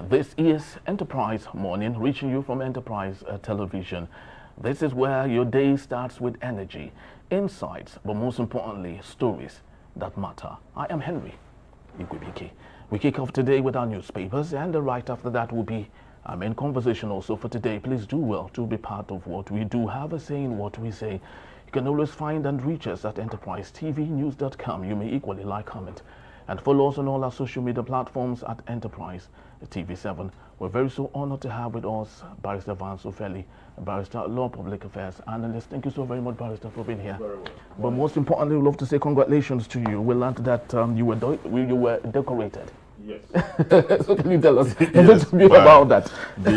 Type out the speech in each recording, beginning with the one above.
This is Enterprise Morning, reaching you from Enterprise Television. This is where your day starts with energy, insights, but most importantly, stories that matter. I am Henry Igwebike. We kick off today with our newspapers, and right after that will be our main conversation also for today. Please do well to be part of what we do. Have a say in what we say. You can always find and reach us at enterprisetvnews.com. You may equally like, comment, and follow us on all our social media platforms at Enterprise TV7. We're very so honored to have with us Barrister Vance Ofeli, Barrister Law Public Affairs Analyst. Thank you so very much, Barrister, for being here. Very well. But most importantly, we'd love to say congratulations to you. We learned that you were decorated. Yes. So can you tell us a little bit about that? The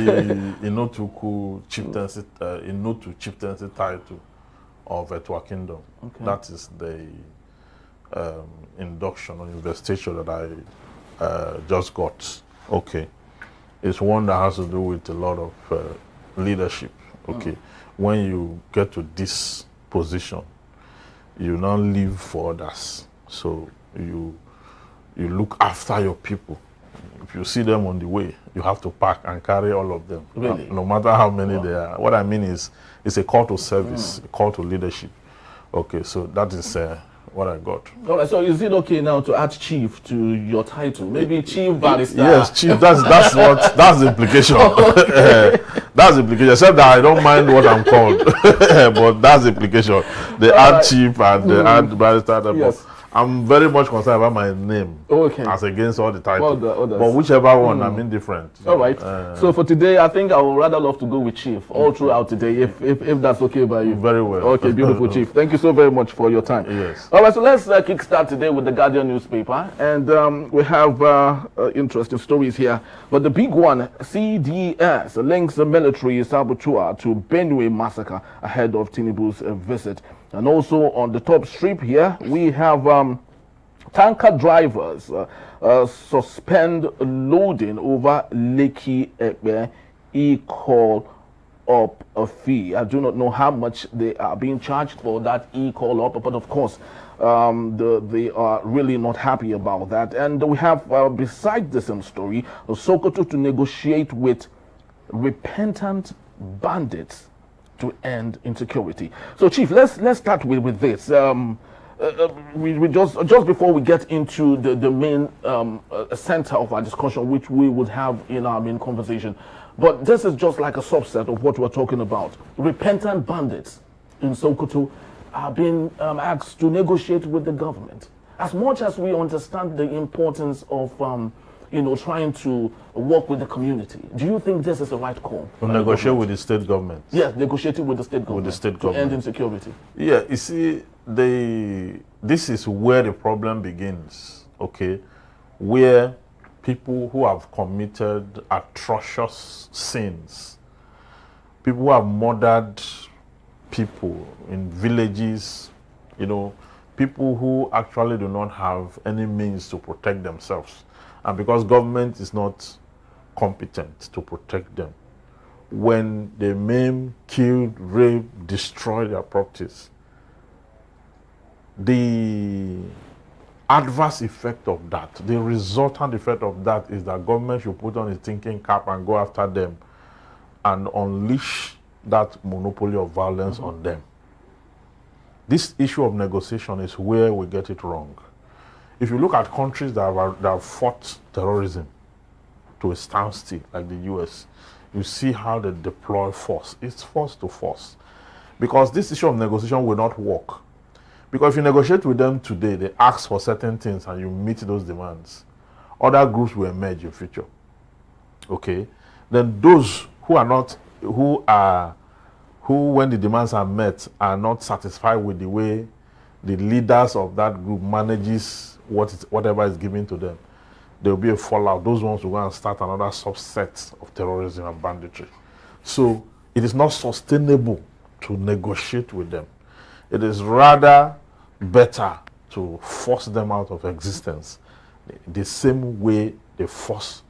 Inotuku chieftaincy, chieftaincy title of Etua Kingdom. Okay. That is the induction or investation that I just got. Okay. It's one that has to do with a lot of leadership. Okay. When you get to this position, you now live for others. So you look after your people. If you see them on the way, you have to pack and carry all of them. Really? No matter how many they are. What I mean is, it's a call to service, a call to leadership. Okay, so that is what I got. All right, so is it okay now to add chief to your title? Maybe chief barrister? Yes, chief, that's the implication. That's the implication, except that I don't mind what I'm called. But that's the implication. They add chief and they add barrister. Yes. I'm very much concerned about my name, as against all the titles. But whichever one, I'm indifferent. All right. So for today, I think I would rather love to go with Chief all throughout today, if that's okay by you. Very well. Okay, beautiful, Chief. Thank you so very much for your time. Yes. All right, so let's kickstart today with the Guardian newspaper, and we have interesting stories here. But the big one, CDS links the military saboteur to Benue massacre ahead of Tinubu's visit. And also on the top strip here, we have tanker drivers suspend loading over Lekki Ekpe, e-call up a fee. I do not know how much they are being charged for that e-call up, but of course, they are really not happy about that. And we have, beside the same story, Sokoto to negotiate with repentant bandits to end insecurity. So, Chief, let's start with this. We just before we get into the main center of our discussion, which we would have in our main conversation, but this is just like a subset of what we're talking about. Repentant bandits in Sokoto are being asked to negotiate with the government. As much as we understand the importance of trying to work with the community, do you think this is the right call? To negotiate with the state government? Yes, negotiating with the state government. To end insecurity. Yeah, you see, this is where the problem begins, okay? Where people who have committed atrocious sins, people who have murdered people in villages, people who actually do not have any means to protect themselves. And because government is not competent to protect them, when they maim, kill, rape, destroy their properties, the adverse effect of that, the resultant effect of that is that government should put on its thinking cap and go after them and unleash that monopoly of violence on them. This issue of negotiation is where we get it wrong. If you look at countries that have fought terrorism to a standstill, like the US, you see how they deploy force. It's force to force. Because this issue of negotiation will not work. Because if you negotiate with them today, they ask for certain things and you meet those demands, other groups will emerge in future. Okay? Then those who when the demands are met, are not satisfied with the way the leaders of that group manages whatever is given to them, there will be a fallout. Those ones will go and start another subset of terrorism and banditry. So it is not sustainable to negotiate with them. It is rather better to force them out of existence the same way they force,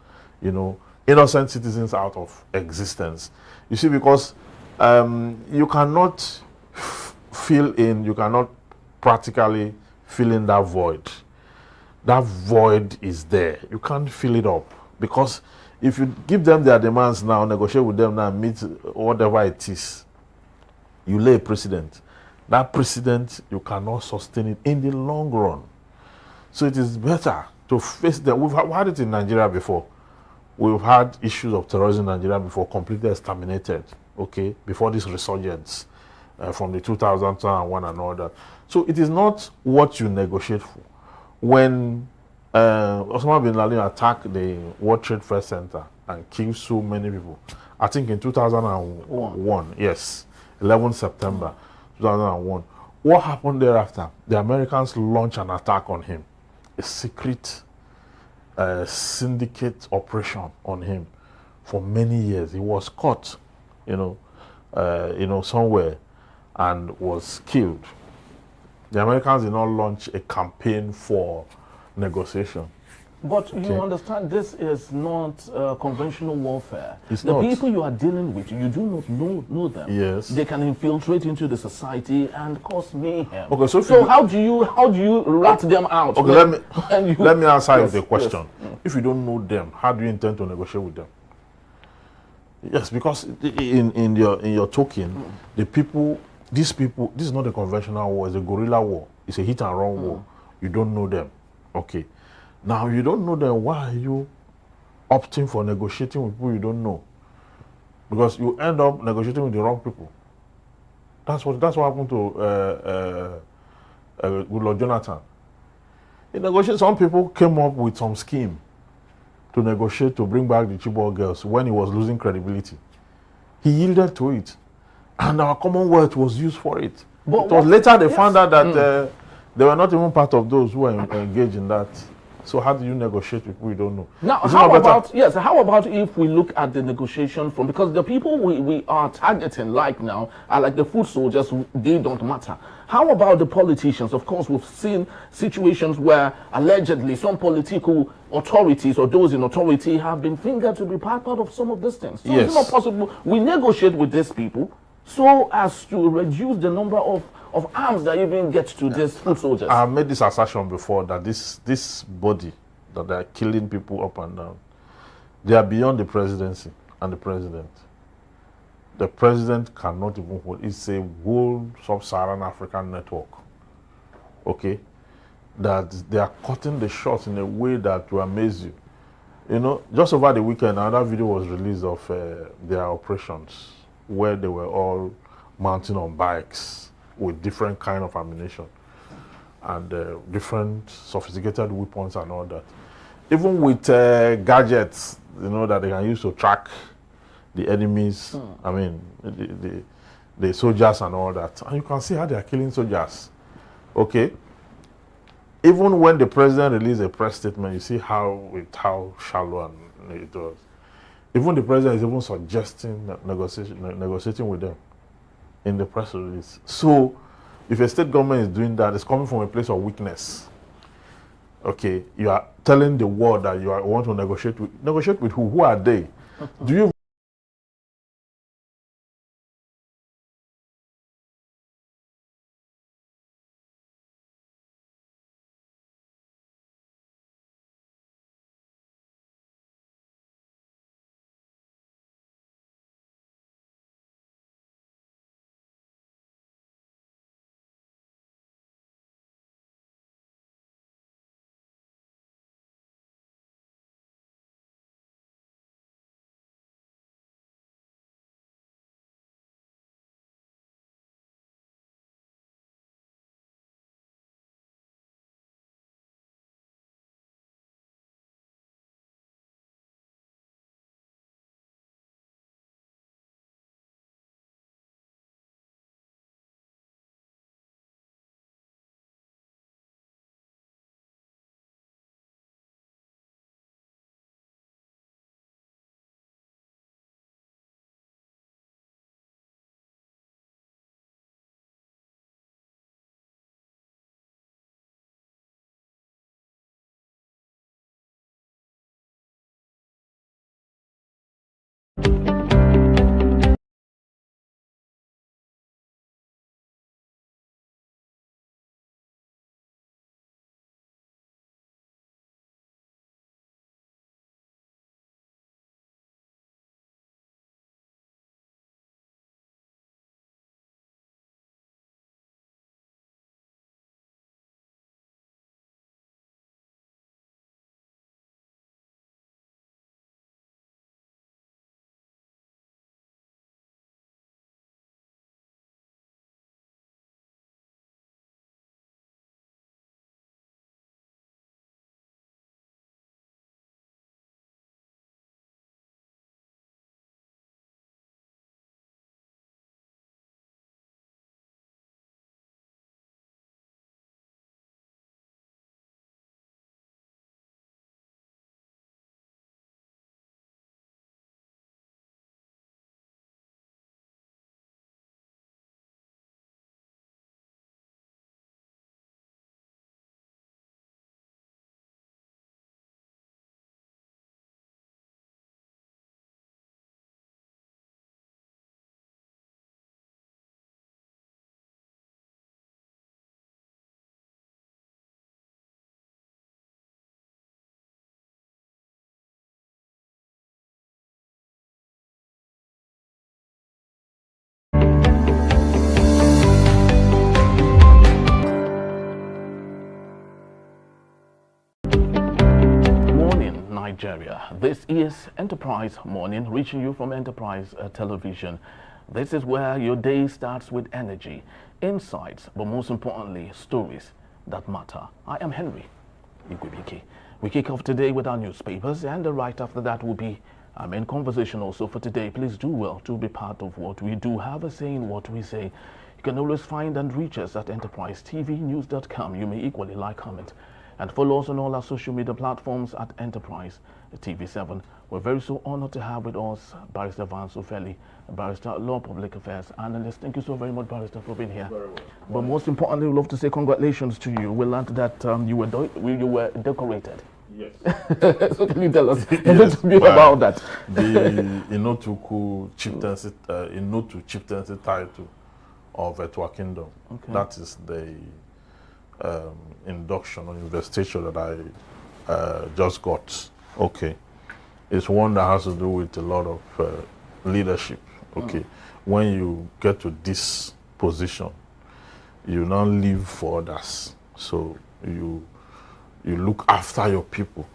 innocent citizens out of existence. You see, because you cannot you cannot practically fill in that void. That void is there. You can't fill it up because If you give them their demands now, negotiate with them now, meet whatever it is, you lay a precedent. That precedent, you cannot sustain it in the long run. So it is better to face them. We've had it in Nigeria before. We've had issues of terrorism in Nigeria before, completely exterminated, okay, before this resurgence from the 2001 and all that. So it is not what you negotiate for. When Osama bin Laden attacked the World Trade Fair Center and killed so many people, I think in 2001, yes, 11 September 2001, what happened thereafter? The Americans launched an attack on him, a secret syndicate operation on him for many years. He was caught, somewhere and was killed. The Americans did not launch a campaign for negotiation. But you understand, this is not conventional warfare. It's the not. people you are dealing with, you do not know them. Yes. They can infiltrate into the society and cause mayhem. Okay, so how do you rat them out? Okay, let me answer yes, the question. Yes. If you don't know them, how do you intend to negotiate with them? Yes, because in your token, these people, this is not a conventional war, it's a guerrilla war. It's a hit and run war. You don't know them. Okay. Now you don't know them, why are you opting for negotiating with people you don't know? Because you end up negotiating with the wrong people. That's what happened to Goodluck Jonathan. He negotiated. Some people came up with some scheme to negotiate to bring back the Chibok girls when he was losing credibility. He yielded to it, and our Commonwealth was used for it. But it was later they found out that they were not even part of those who were engaged in that. So how do you negotiate with people you don't know? Now, how about if we look at the negotiation from, because the people we are targeting like now are like the foot soldiers, they don't matter. How about the politicians? Of course, we've seen situations where allegedly some political authorities or those in authority have been fingered to be part of some of these things. So yes. It's not possible we negotiate with these people so as to reduce the number of arms that even get to these foot soldiers. I have made this assertion before that this body that they are killing people up and down, they are beyond the presidency and the president. The president cannot even hold. It's a whole sub-Saharan African network. Okay, that they are cutting the shots in a way that will amaze you. You know, just over the weekend, another video was released of their operations where they were all mounting on bikes with different kind of ammunition and different sophisticated weapons and all that. Even with gadgets, that they can use to track the enemies, I mean, the soldiers and all that. And you can see how they are killing soldiers. Okay? Even when the president released a press statement, you see how shallow and it was. Even the president is even suggesting negotiating with them in the press release. So, if a state government is doing that, it's coming from a place of weakness. Okay, you are telling the world that you want to negotiate with. Negotiate with who? Who are they? Do you Nigeria. This is Enterprise Morning, reaching you from Enterprise Television. This is where your day starts with energy, insights, but most importantly, stories that matter. I am Henry Igwebike. We kick off today with our newspapers, and right after that will be our main conversation also for today. Please do well to be part of what we do. Have a say in what we say. You can always find and reach us at enterprisetvnews.com. You may equally like, comment, and follow us on all our social media platforms at Enterprise TV7. We're very so honored to have with us Barrister Vance Ofeli, Barrister Law Public Affairs Analyst. Thank you so very much, Barrister, for being here. Very well. But most importantly, we'd love to say congratulations to you. We learned that you were decorated. Yes. So can you tell us a little bit about that? The Inotuku chieftaincy, chieftaincy title of Etua Kingdom. Okay. That is the induction or investation that I just got. Okay. It's one that has to do with a lot of leadership. Okay. When you get to this position, you now live for others. So you look after your people.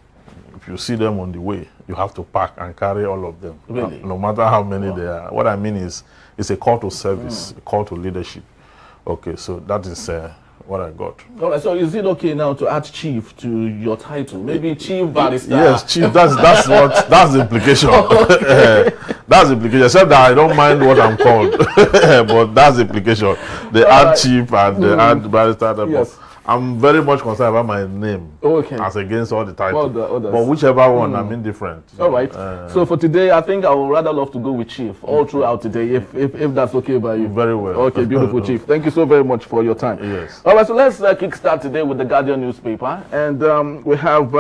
If you see them on the way, you have to pack and carry all of them. Really? No matter how many they are. What I mean is, it's a call to service, a call to leadership. Okay, so that is what I got. All right, so is it okay now to add chief to your title? Maybe chief barrister? Yes, chief, that's the implication. That's the implication, except that I don't mind what I'm called. But that's the implication. They add chief and they add barrister. Yes. I'm very much concerned about my name as against all the titles. But whichever one, I'm indifferent. All right. So for today, I think I would rather love to go with Chief all throughout today, if that's okay by you. Very well. Okay, beautiful, Chief. Thank you so very much for your time. Yes. All right, so let's kickstart today with the Guardian newspaper. And we have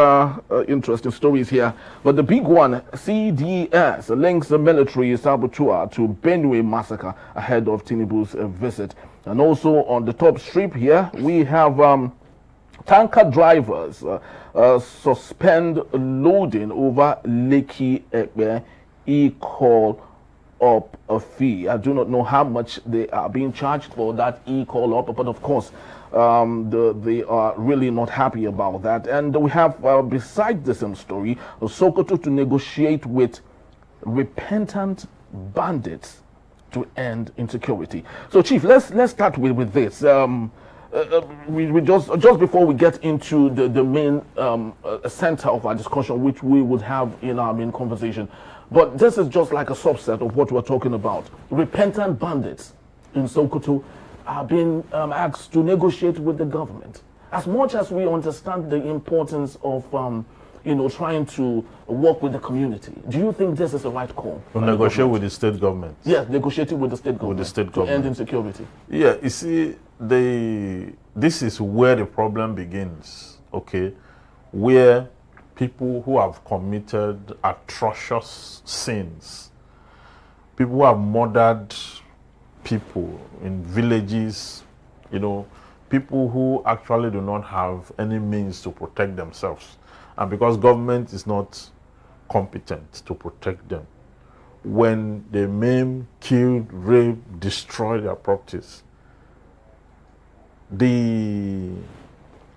interesting stories here. But the big one, CDS links the military saboteur to Benue massacre ahead of Tinubu's visit. And also on the top strip here, we have tanker drivers suspend loading over Lekki Ekpe e-call up a fee. I do not know how much they are being charged for that e-call up, but of course, they are really not happy about that. And we have, besides the same story, Sokoto to negotiate with repentant bandits to end insecurity. So, Chief, let's start with this. We just before we get into the main center of our discussion, which we would have in our main conversation, but this is just like a subset of what we're talking about. Repentant bandits in Sokoto are being asked to negotiate with the government. As much as we understand the importance of trying to work with the community, do you think this is the right call? To negotiate with the state government? Yes, negotiating with the state government. To end insecurity. Yeah, you see, this is where the problem begins, okay? Where people who have committed atrocious sins, people who have murdered people in villages, people who actually do not have any means to protect themselves. And because government is not competent to protect them, when they maim, kill, rape, destroy their properties, the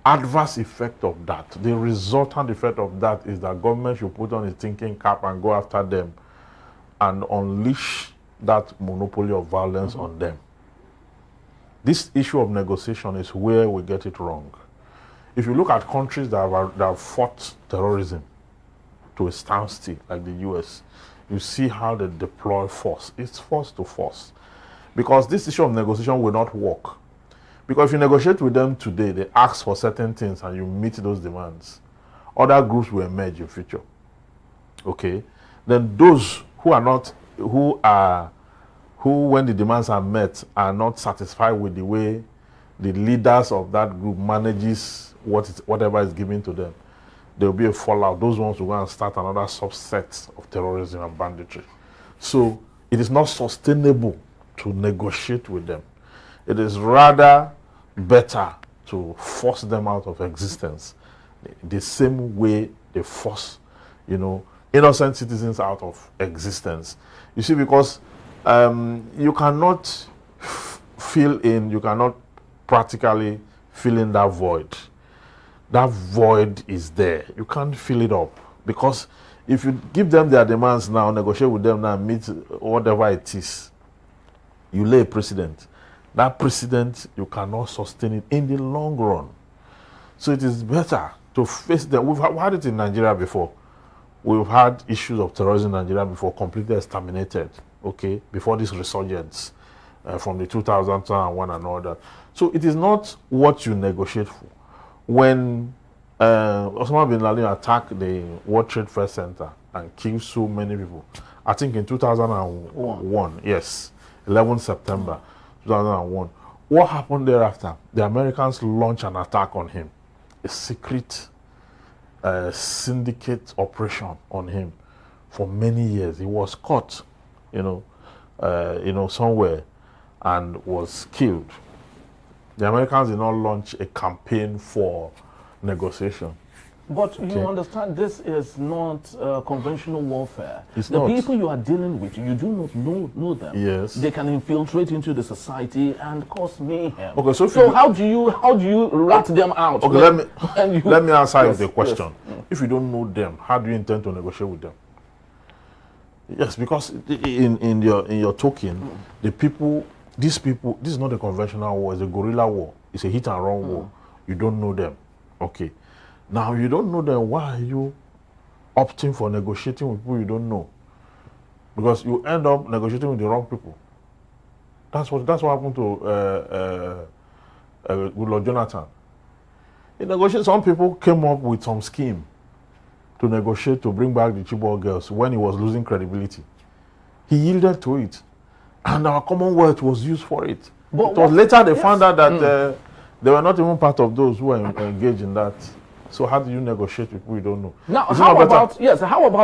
adverse effect of that, the resultant effect of that is that government should put on its thinking cap and go after them and unleash that monopoly of violence on them. This issue of negotiation is where we get it wrong. If you look at countries that have fought terrorism to a standstill, like the US, you see how they deploy force. It's force to force. Because this issue of negotiation will not work. Because if you negotiate with them today, they ask for certain things and you meet those demands, other groups will emerge in future. Okay? Then those who when the demands are met, are not satisfied with the way the leaders of that group manages whatever is given to them, there will be a fallout. Those ones will go and start another subset of terrorism and banditry. So it is not sustainable to negotiate with them. It is rather better to force them out of existence the same way they force, innocent citizens out of existence. You see, because you cannot you cannot practically fill in that void. That void is there. You can't fill it up. Because if you give them their demands now, negotiate with them now, meet whatever it is, you lay a precedent. That precedent, you cannot sustain it in the long run. So it is better to face them. We've had it in Nigeria before. We've had issues of terrorism in Nigeria before, completely exterminated, okay, before this resurgence from the 2001 and all that. So it is not what you negotiate for. When Osama bin Laden attacked the World Trade Fair Center and killed so many people, I think in 2001, yes, 11 September 2001. What happened thereafter? The Americans launched an attack on him, a secret syndicate operation on him for many years. He was caught, somewhere and was killed. The Americans did not launch a campaign for negotiation. But you understand, this is not conventional warfare. It's the not. people you are dealing with, you do not know them. Yes. They can infiltrate into the society and cause mayhem. Okay, so how do you rat them out? Okay, let me answer yes, the question. Yes. If you don't know them, how do you intend to negotiate with them? Yes, because in your talking, these people, this is not a conventional war, it's a guerrilla war. It's a hit and run war. You don't know them. Okay. Now you don't know them, why are you opting for negotiating with people you don't know? Because you end up negotiating with the wrong people. That's what happened to Goodluck Jonathan. He negotiated. Some people came up with some scheme to negotiate to bring back the Chibok girls when he was losing credibility. He yielded to it, and our Commonwealth was used for it. But it was later they found out that they were not even part of those who were engaged in that. So how do you negotiate with people you don't know? Now, how about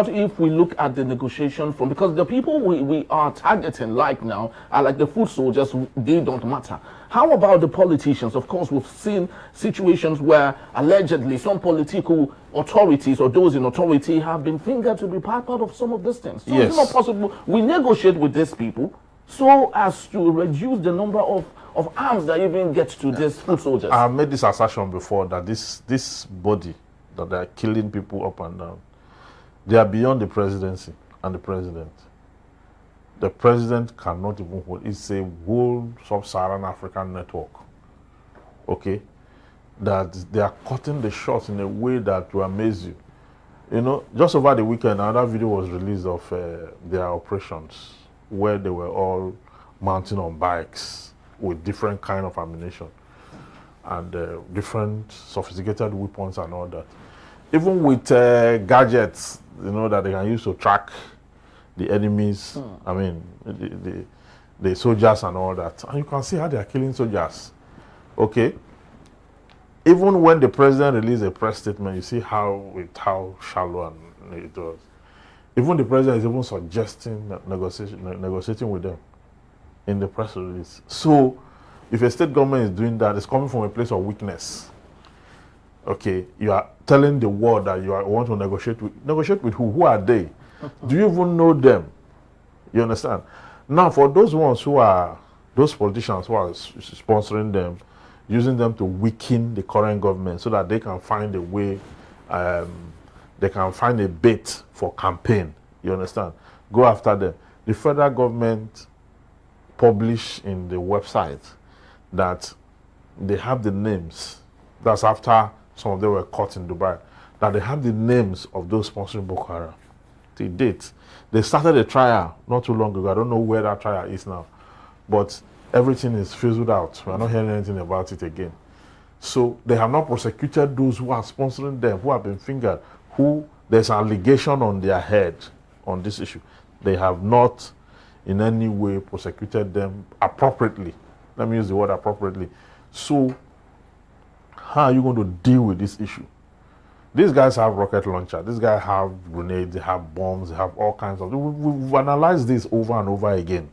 if we look at the negotiation from, because the people we are targeting like now are like the foot soldiers, they don't matter. How about the politicians? Of course, we've seen situations where allegedly some political authorities or those in authority have been fingered to be part of some of these things. So yes. It's not possible. We negotiate with these people so as to reduce the number of arms that even get to these foot soldiers. I have made this assertion before that this body that they are killing people up and down, they are beyond the presidency and the president. The president cannot even hold. It's a whole sub-Saharan African network. Okay? That they are cutting the shots in a way that will amaze you. You know, just over the weekend, another video was released of their operations where they were all mounting on bikes with different kind of ammunition and different sophisticated weapons and all that. Even with gadgets, that they can use to track the enemies, I mean, the soldiers and all that. And you can see how they are killing soldiers. Okay? Even when the president released a press statement, you see how shallow and it was. Even the president is even suggesting negotiating with them in the press release. So, if a state government is doing that, it's coming from a place of weakness. Okay, you are telling the world that you want to negotiate with. Negotiate with who? Who are they? Do you even know them? You understand? Now, for those politicians who are sponsoring them, using them to weaken the current government so that they can find a way, they can find a bait for campaign. You understand? Go after them. The federal government publish in the website that they have the names. That's after some of them were caught in Dubai. That they have the names of those sponsoring Boko Haram. To date, they started a trial not too long ago. I don't know where that trial is now, but everything is fizzled out. We're not hearing anything about it again. So they have not prosecuted those who are sponsoring them, who have been fingered, who there's an allegation on their head on this issue. They have not in any way prosecuted them appropriately. Let me use the word appropriately. So, how are you going to deal with this issue? These guys have rocket launcher. These guys have grenades. They have bombs. They have all kinds of. We've analyzed this over and over again.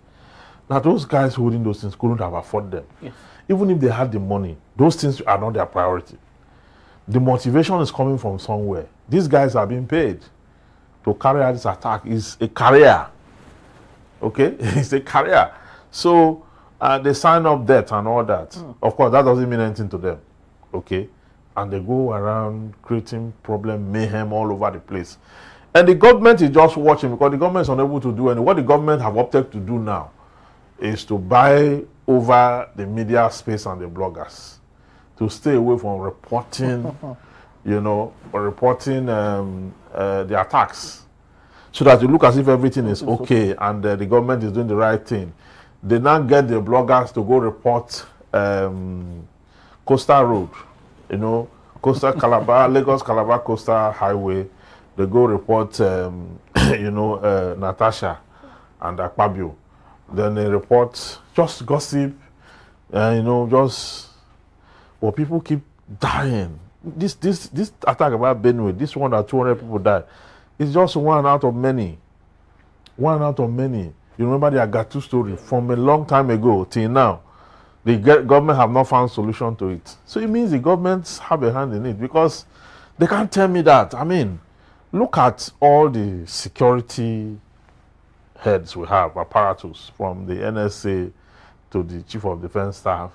Now, those guys holding those things couldn't have afforded them. Yes. Even if they had the money, those things are not their priority. The motivation is coming from somewhere. These guys are being paid to carry out this attack. It's a career. Okay? It's a career. So, they sign up debt and all that. Of course, that doesn't mean anything to them. Okay? and they go around creating problem, mayhem all over the place. And the government is just watching because the government is unable to do anything. What the government have opted to do now is to buy over the media space and the bloggers to stay away from reporting, you know, or reporting the attacks, so that you look as if everything is okay and the government is doing the right thing. They now get the bloggers to go report Coastal Road, you know, Coastal Calabar, Lagos Calabar Coastal Highway. They go report, you know, Natasha and Akpabio. Then they report just gossip, you know, just, well, people keep dying. This attack about Benue, this one that 200 people died, it's just one out of many. One out of many. You remember the Agatu story from a long time ago till now. The government have not found solution to it. So it means the governments have a hand in it, because they can't tell me that. I mean, look at all the security heads we have, apparatus, from the NSA to the Chief of Defense Staff,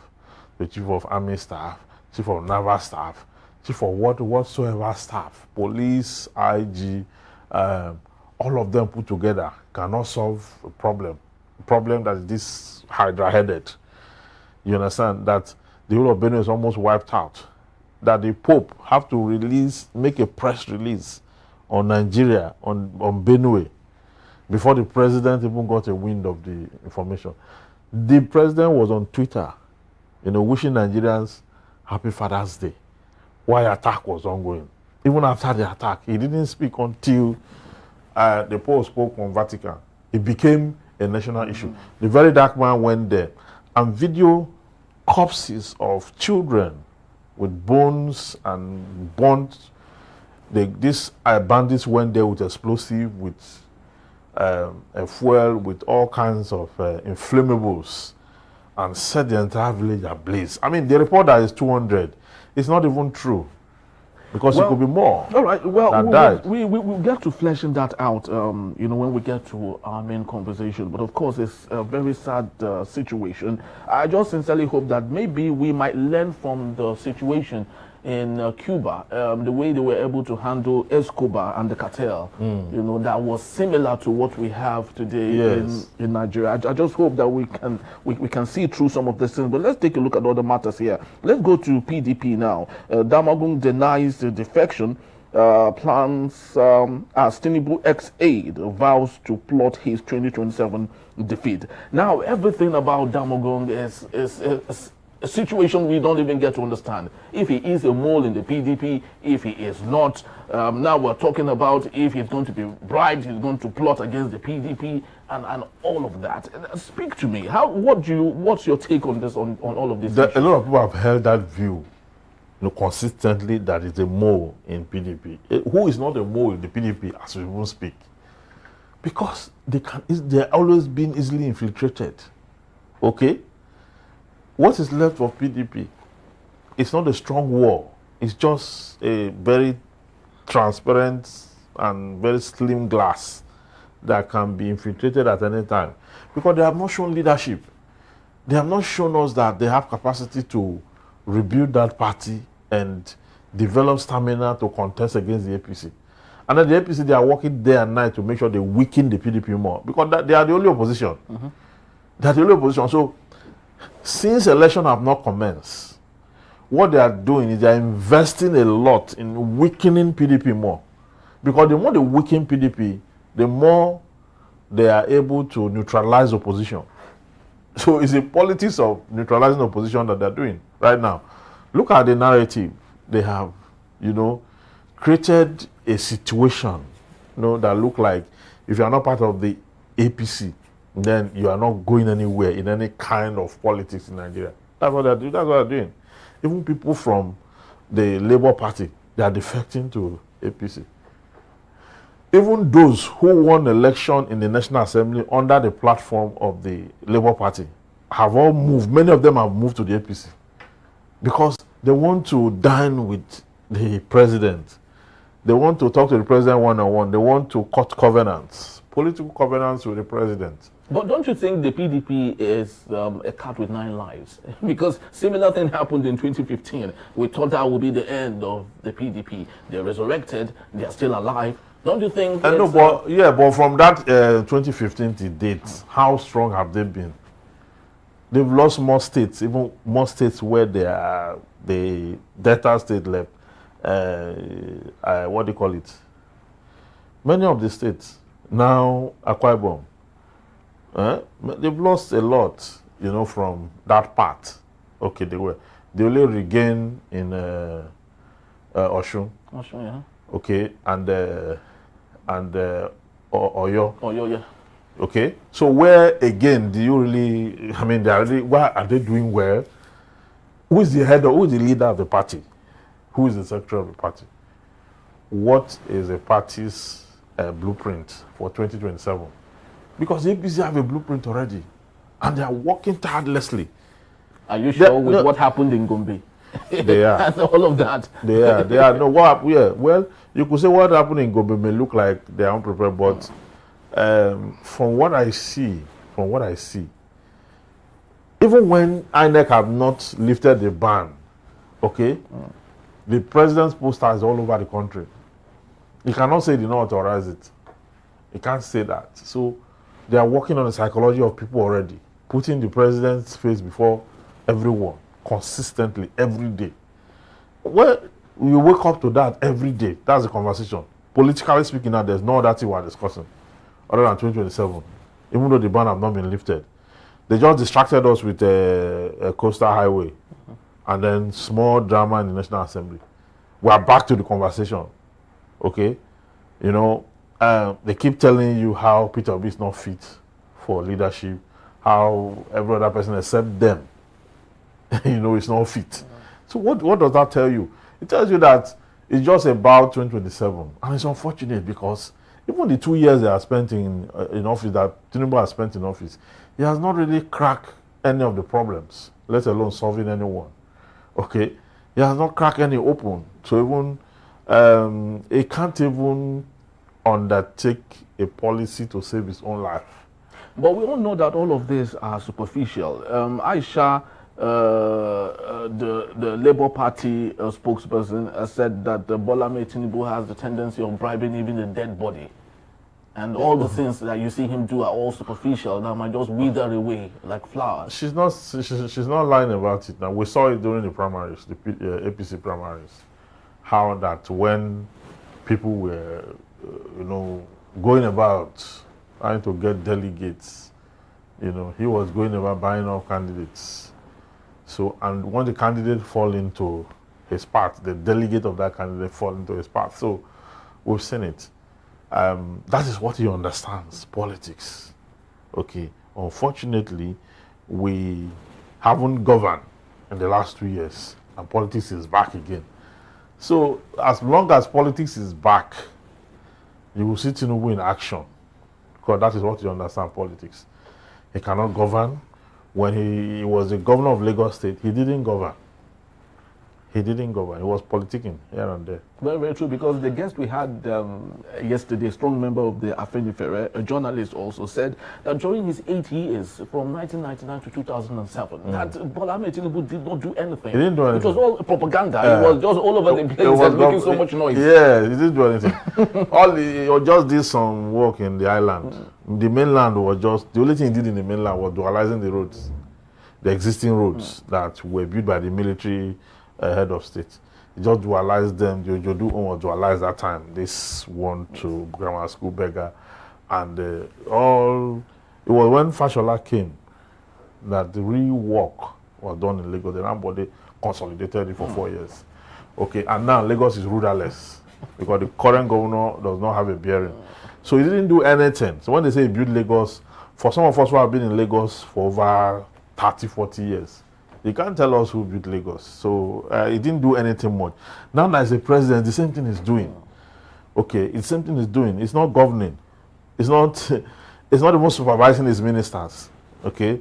the Chief of Army Staff, Chief of Naval Staff, Chief of whatsoever staff, police, IG, all of them put together cannot solve a problem that is this hydra-headed. You understand that the whole of Benue is almost wiped out, that the Pope have to make a press release on Nigeria, on Benue, before the president even got a wind of the information. The president was on Twitter, you know, wishing Nigerians Happy Father's Day while attack was ongoing. Even after the attack, he didn't speak until the Pope spoke on Vatican. It became a national issue. The very dark man went there, and video corpses of children with bones and burnt. These bandits went there with explosive, with a fuel, with all kinds of inflammables, and set the entire village ablaze. I mean, the report that is 200, it's not even true, because it could be more. All right. Well, we'll get to fleshing that out, you know, when we get to our main conversation. But of course, it's a very sad situation. I just sincerely hope that maybe we might learn from the situation in Cuba, the way they were able to handle Escobar and the cartel, you know, that was similar to what we have today in Nigeria. I just hope that we can see through some of these things. But let's take a look at other matters here. Let's go to PDP now. Damagum denies the defection, plans as Tinubu ex-aide vows to plot his 2027 defeat. Now, everything about Damagum is a situation we don't even get to understand. If he is a mole in the PDP, if he is not. Now we're talking about if he's going to be bribed, he's going to plot against the PDP, and all of that. Speak to me. What's your take on this, on all of this? A lot of people have held that view, you know, consistently, that it's a mole in PDP. Who is not a mole in the PDP as we even speak? Because they're always been easily infiltrated. Okay? What is left of PDP? It's not a strong wall. It's just a very transparent and very slim glass that can be infiltrated at any time. Because they have not shown leadership. They have not shown us that they have capacity to rebuild that party and develop stamina to contest against the APC. And at the APC, they are working day and night to make sure they weaken the PDP more. Because they are the only opposition. They are the only opposition. So, since election have not commenced, what they are doing is they are investing a lot in weakening PDP more. Because the more they weaken PDP, the more they are able to neutralize opposition. So it's a politics of neutralizing opposition that they're doing right now. Look at the narrative. They have, you know, created a situation, you know, that look like if you are not part of the APC, then you are not going anywhere in any kind of politics in Nigeria. That's what they're doing. That's what they're doing. Even people from the Labour Party, they are defecting to APC. Even those who won election in the National Assembly under the platform of the Labour Party have all moved. Many of them have moved to the APC because they want to dine with the president. They want to talk to the president one-on-one. They want to cut covenants, political covenants with the president. But don't you think the PDP is a cat with 9 lives? Because similar thing happened in 2015. We thought that would be the end of the PDP. They're resurrected. They're still alive. Don't you think? No, but from that 2015 to date, how strong have they been? They've lost more states, even more states where they are the Delta State left. What do you call it? Many of the states now Akwa Ibom. They've lost a lot, from that part. Okay, they only regain in Osun. Osun, yeah. Okay, and Oyo. Oyo, yeah. Okay, so where again do you really? I mean, why are they doing well? Who is the leader of the party? Who is the secretary of the party? What is the party's blueprint for 2027? Because the APC have a blueprint already, and they are working tirelessly. Are you sure with what happened in Gombe? They are. And all of that. They are. No, well, you could say what happened in Gombe may look like they are unprepared, but from what I see, even when INEC have not lifted the ban, okay, the president's poster is all over the country. You cannot say they don't authorize it. You can't say that. So they are working on the psychology of people already, putting the president's face before everyone consistently every day. Well, you wake up to that every day. That's the conversation. Politically speaking, now there's no other thing we're discussing other than 2027, even though the ban have not been lifted. They just distracted us with a coastal highway and then small drama in the National Assembly. We are back to the conversation. Okay? They keep telling you how Peter Obi is not fit for leadership, how every other person except them, is not fit. So what does that tell you? It tells you that it's just about 2027. And it's unfortunate because even the 2 years they have spent in office, that Tinubu has spent in office, he has not really cracked any of the problems, let alone solving any one. Okay? He has not cracked any open. So even, he can't even undertake a policy to save his own life. But we all know that all of these are superficial. Aisha, the Labour Party spokesperson, said that Bola Ahmed Tinubu has the tendency of bribing even a dead body. And all the things that you see him do are all superficial that might just wither away like flowers. She's not lying about it. Now, we saw it during the primaries, the APC primaries, how that when people were going about trying to get delegates, he was going about buying up candidates. So, and when the candidate fall into his path, the delegate of that candidate fall into his path. So, we've seen it. That is what he understands, politics. Okay. Unfortunately, we haven't governed in the last 2 years, and politics is back again. So, as long as politics is back, you will see Tinubu in action, because that is what you understand politics. He cannot govern. When he was the governor of Lagos State, he didn't govern. He didn't govern. He was politicking here and there. Very, very true, because the guest we had yesterday, a strong member of the Afenifere, a journalist, also said that during his 8 years, from 1999 to 2007, that Bola Ahmed Tinubu did not do anything. He didn't do anything. It was all propaganda. It was just all over the place and making so much noise. Yeah, he didn't do anything. He just did some work in the island. The mainland was just, the only thing he did in the mainland was dualizing the roads, the existing roads that were built by the military head of state. He just dualized them. Jojo was dualized that time. This one to grammar school beggar, and it was when Fashola came that the real work was done in Lagos. The Rambode consolidated it for 4 years. Okay, and now Lagos is rudderless because the current governor does not have a bearing. So he didn't do anything. So when they say he built Lagos, for some of us who have been in Lagos for over 30, 40 years, you can't tell us who built Lagos. So he didn't do anything much. Now as a president, the same thing is doing. Okay, the same thing is doing. It's not governing. It's not even supervising his ministers. Okay,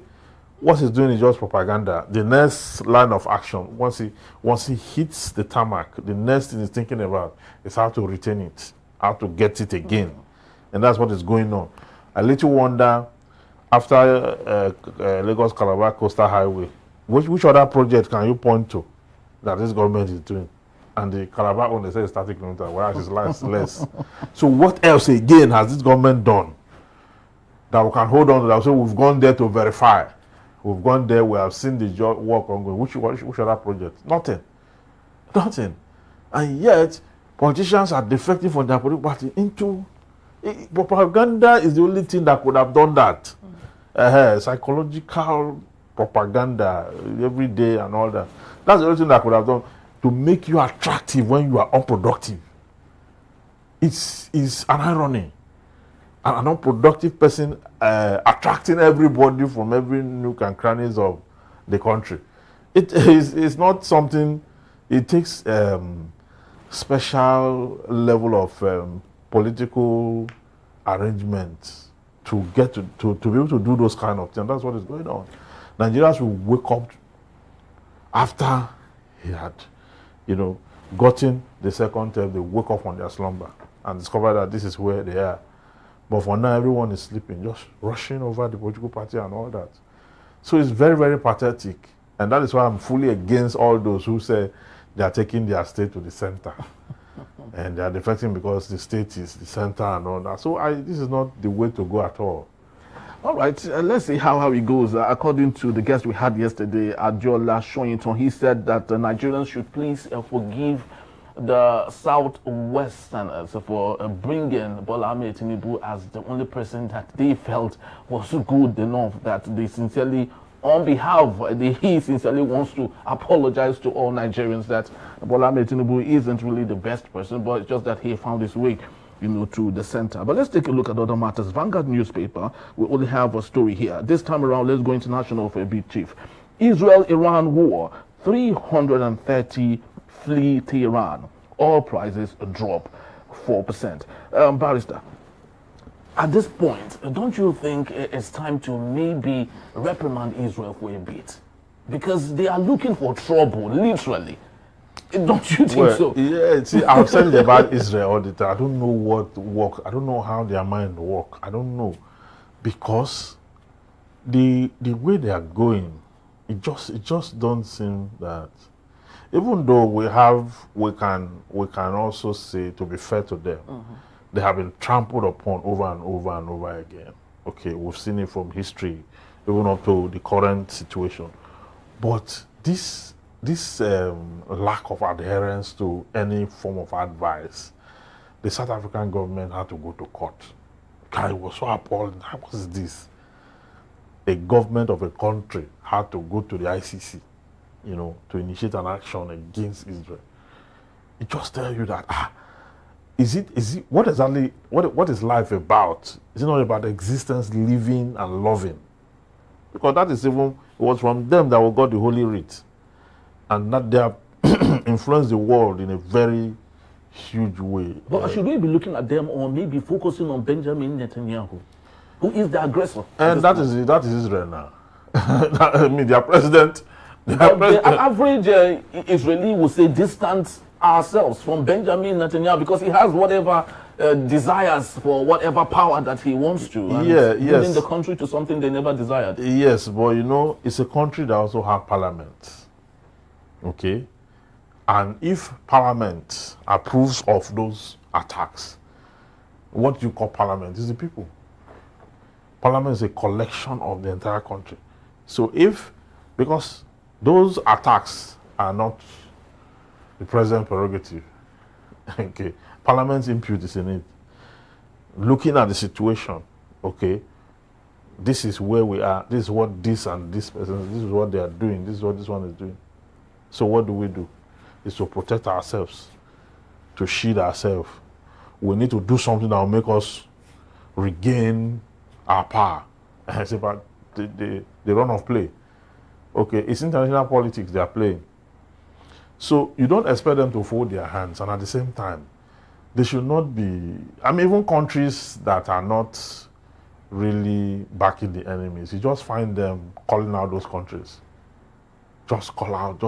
what he's doing is just propaganda. The next line of action, once he hits the tarmac, the next thing he's thinking about is how to retain it, how to get it again. And that's what is going on. I little wonder, after Lagos-Calabar Coastal Highway, which other project can you point to that this government is doing? And the Calabar one, they say it's 30 kilometers, whereas it's less. So what else again has this government done that we can hold on to that? So we've gone there to verify. We've gone there, we have seen the job work ongoing. Which other project? Nothing. Nothing. And yet, politicians are defecting from their political party into... propaganda is the only thing that could have done that. Psychological propaganda every day and all that. That's the only thing that could have done to make you attractive when you are unproductive. It's an irony. An unproductive person attracting everybody from every nook and crannies of the country. It's not something, it takes special level of political arrangements to get to be able to do those kind of things. That's what is going on. Nigerians will wake up after he had, gotten the second term. They wake up from their slumber and discover that this is where they are. But for now, everyone is sleeping, just rushing over the political party and all that. So it's very, very pathetic. And that is why I'm fully against all those who say they are taking their state to the center. And they are defecting because the state is the center and all that. So this is not the way to go at all. All right, let's see how it goes. According to the guest we had yesterday, Adjola Shoyinton, he said that Nigerians should please forgive the Southwesterners for bringing Bola Ahmed Tinubu as the only person that they felt was good enough that they sincerely, on behalf, he sincerely wants to apologize to all Nigerians that Bola Ahmed Tinubu isn't really the best person, but it's just that he found his way, to the center. But let's take a look at other matters. Vanguard newspaper, we only have a story here. This time around, let's go international for a bit, Chief. Israel-Iran war, 330 flee Tehran. Oil prices drop 4%. Barrister, at this point, don't you think it's time to maybe reprimand Israel for a bit? Because they are looking for trouble, literally. Don't you think so? Yeah, see, I'm saying about Israel all the time. I don't know what works. I don't know how their mind works. I don't know. Because the way they are going, it just don't seem that... Even though we can also say, to be fair to them, they have been trampled upon over and over and over again. Okay, we've seen it from history, even up to the current situation. But this lack of adherence to any form of advice, the South African government had to go to court. I was so appalled. What is this? A government of a country had to go to the ICC, to initiate an action against Israel. It just tells you that, what is life about? Is it not about existence, living and loving? Because that is it was from them that we got the Holy Writ. And that they have influenced the world in a very huge way. But should we be looking at them or maybe focusing on Benjamin Netanyahu, who is the aggressor? And that is Israel now. I mean, their president... The average Israeli will say distance ourselves from Benjamin Netanyahu because he has whatever desires for whatever power that he wants to. And leading the country to something they never desired. Yes, but it's a country that also has parliament. Okay? And if parliament approves of those attacks, what you call parliament is the people. Parliament is a collection of the entire country. So because those attacks are not the president's prerogative. Okay, Parliament's input is in it. Looking at the situation, okay, this is where we are. This is what this and this person, this is what they are doing. This is what this one is doing. So what do? Is to protect ourselves, to shield ourselves. We need to do something that will make us regain our power. It's about the run of play. Okay, it's international politics they are playing. So you don't expect them to fold their hands, and at the same time, they should not be... I mean, even countries that are not really backing the enemies, you just find them calling out those countries. Just call out,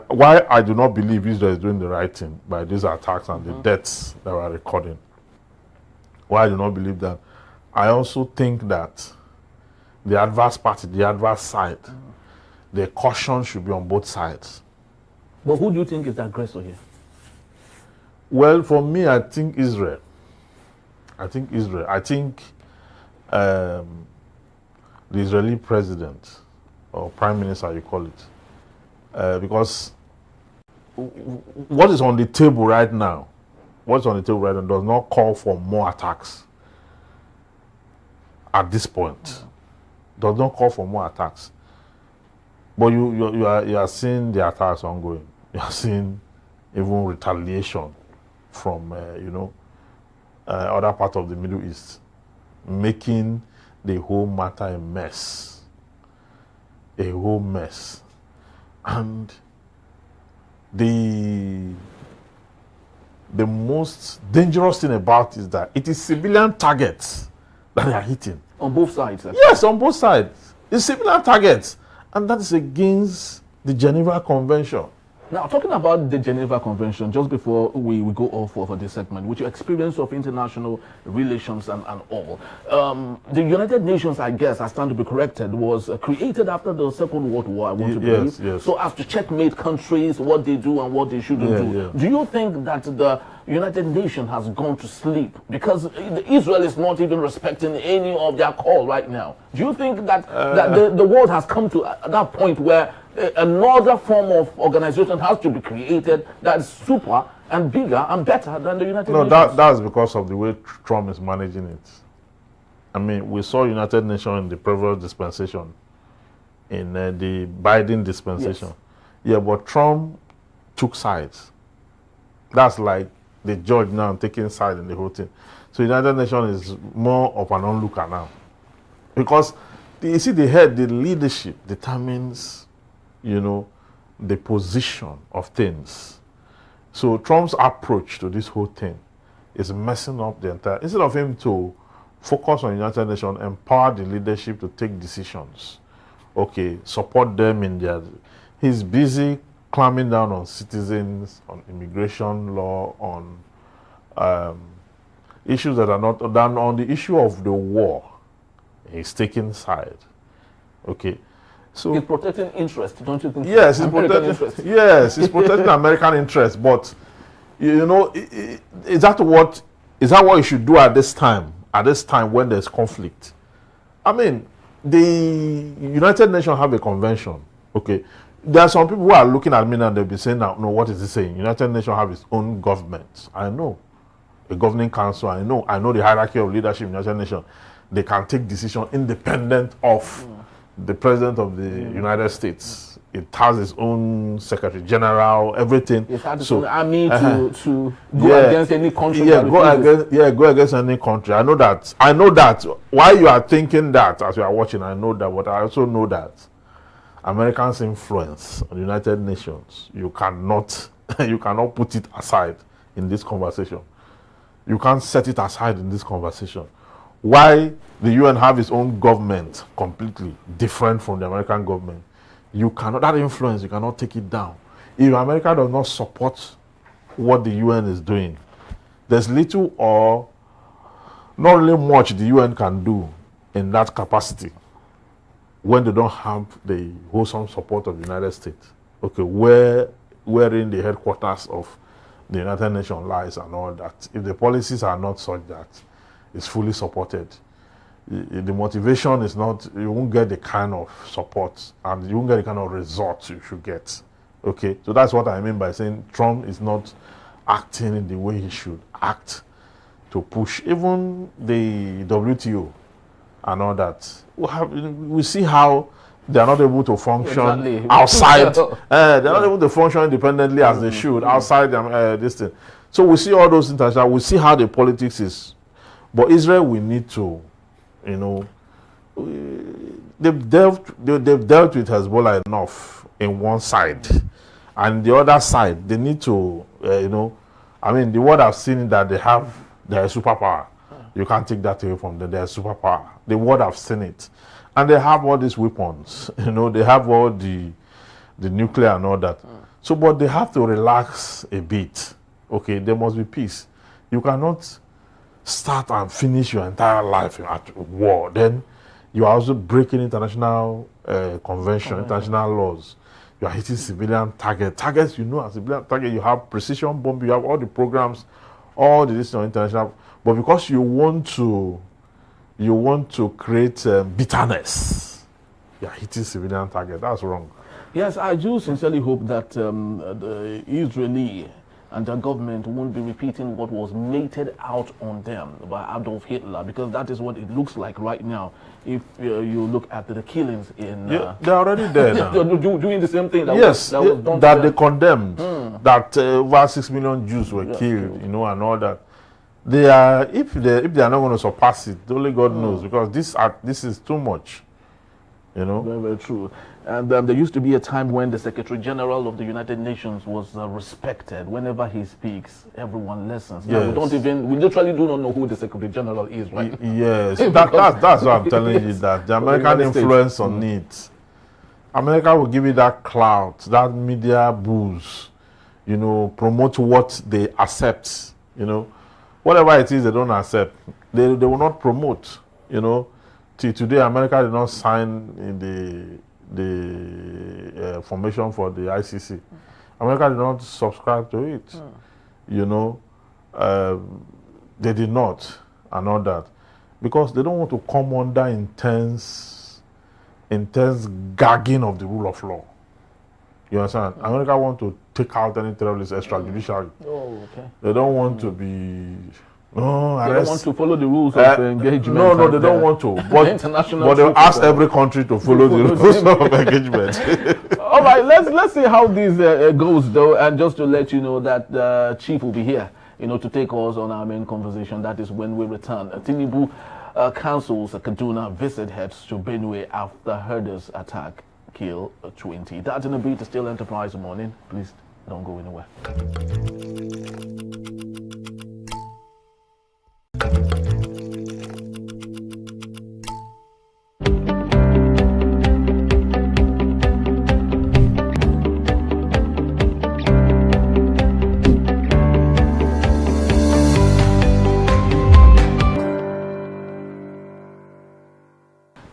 why I do not believe Israel is doing the right thing by these attacks and the deaths that we are recording. Why I do not believe that? I also think that the adverse party, the adverse side, the caution should be on both sides. But who do you think is the aggressor here? Well, for me, I think Israel. I think the Israeli president or prime minister, you call it, because what is on the table right now, does not call for more attacks at this point. Does not call for more attacks. But you are seeing the attacks ongoing. You are seeing even retaliation from other parts of the Middle East, making the whole matter a mess. A whole mess. And the most dangerous thing about it is that it is civilian targets that they are hitting. On both sides? Actually. Yes, on both sides. It's civilian targets. And that is against the Geneva Convention. Now, talking about the Geneva Convention, just before we go off for this segment, with your experience of international relations and all, the United Nations, I guess, I stand to be corrected, was created after the Second World War, I want to believe. Yes. So as to checkmate countries, what they do and what they shouldn't do. Yeah. Do you think that the United Nations has gone to sleep? Because Israel is not even respecting any of their call right now. Do you think that, the world has come to that point where another form of organization has to be created that's super and bigger and better than the United Nations? No, that's because of the way Trump is managing it. I mean, we saw United Nations in the previous dispensation, in the Biden dispensation. Yes. Yeah, but Trump took sides. That's like the judge now taking side in the whole thing. So United Nations is more of an onlooker now. Because, you see, the leadership determines the position of things. So Trump's approach to this whole thing is messing up the entire. Instead of him to focus on United Nations, empower the leadership to take decisions, support them in their. He's busy clamping down on citizens, on immigration law, on issues that are not done. On the issue of the war, he's taking side. So he's protecting interest, don't you think? Yes, he's protecting American interest. But is that what you should do at this time? At this time when there's conflict, I mean, the United Nations have a convention. There are some people who are looking at me and they'll be saying, "No, what is he saying? United Nations have its own government." I know, a governing council. I know the hierarchy of leadership in United Nations. They can take decisions independent of the President of the United States. It has its own Secretary General, everything. It has its own army to go against any country. Go against any country. I know that. Why you are thinking that as you are watching, I know that. But I also know that Americans' influence on the United Nations, you cannot put it aside in this conversation. You can't set it aside in this conversation. Why the UN have its own government completely different from the American government? That influence, you cannot take it down. If America does not support what the UN is doing, there's little or not really much the UN can do in that capacity when they don't have the wholesome support of the United States. Wherein the headquarters of the United Nations lies and all that. If the policies are not such that is fully supported, the motivation is not, you won't get the kind of support and you won't get the kind of results you should get. So that's what I mean by saying Trump is not acting in the way he should act to push even the WTO and all that. We see how they are not able to function outside. They're not able to function independently as they should outside this thing. So we see all those international. We see how the politics is. But Israel, we need to, they've dealt with Hezbollah enough in one side, and the other side they need to, I mean, the world have seen that they're a superpower. You can't take that away from them. They're a superpower. The world have seen it, and they have all these weapons. They have all the nuclear and all that. So, but they have to relax a bit. There must be peace. You cannot start and finish your entire life at war, then you are also breaking international convention, international laws. You are hitting civilian targets. You know, as civilian target, you have precision bomb. You have all the programs, all the this international. But because you want to create bitterness, you are hitting civilian target. That's wrong. Yes, I do sincerely hope that the Israeli and the government won't be repeating what was meted out on them by Adolf Hitler, because that is what it looks like right now. If you look at the killings in... they're already there now. Doing the same thing that was done that they condemned, that over 6 million Jews were killed, you know, and all that. They are, if they are not going to surpass it, only God knows, because this is too much, you know. Very, very true. And there used to be a time when the Secretary General of the United Nations was respected. Whenever he speaks, everyone listens. Now, we literally do not know who the Secretary General is, right? Yes, that's what I'm telling you, that the American influence on it. America will give you that clout, that media boost, you know, promote what they accept, you know. Whatever it is they don't accept, they will not promote, you know. Till today, America did not sign in the formation for the ICC. America did not subscribe to it. You know, they did not, and all that, because they don't want to come under intense gagging of the rule of law. You understand? America want to take out any terrorists extrajudicially. Oh, okay. They don't want to be... No, they don't want to follow the rules of engagement. No, they don't want to. But they'll ask every country to follow the rules of engagement. All right, let's see how this goes, though. And just to let you know that the chief will be here, you know, to take us on our main conversation. That is when we return. Tinubu cancels a Kaduna visit, heads to Benue after herders attack kill 20. That's in a bit. Still Enterprise Morning. Please don't go anywhere.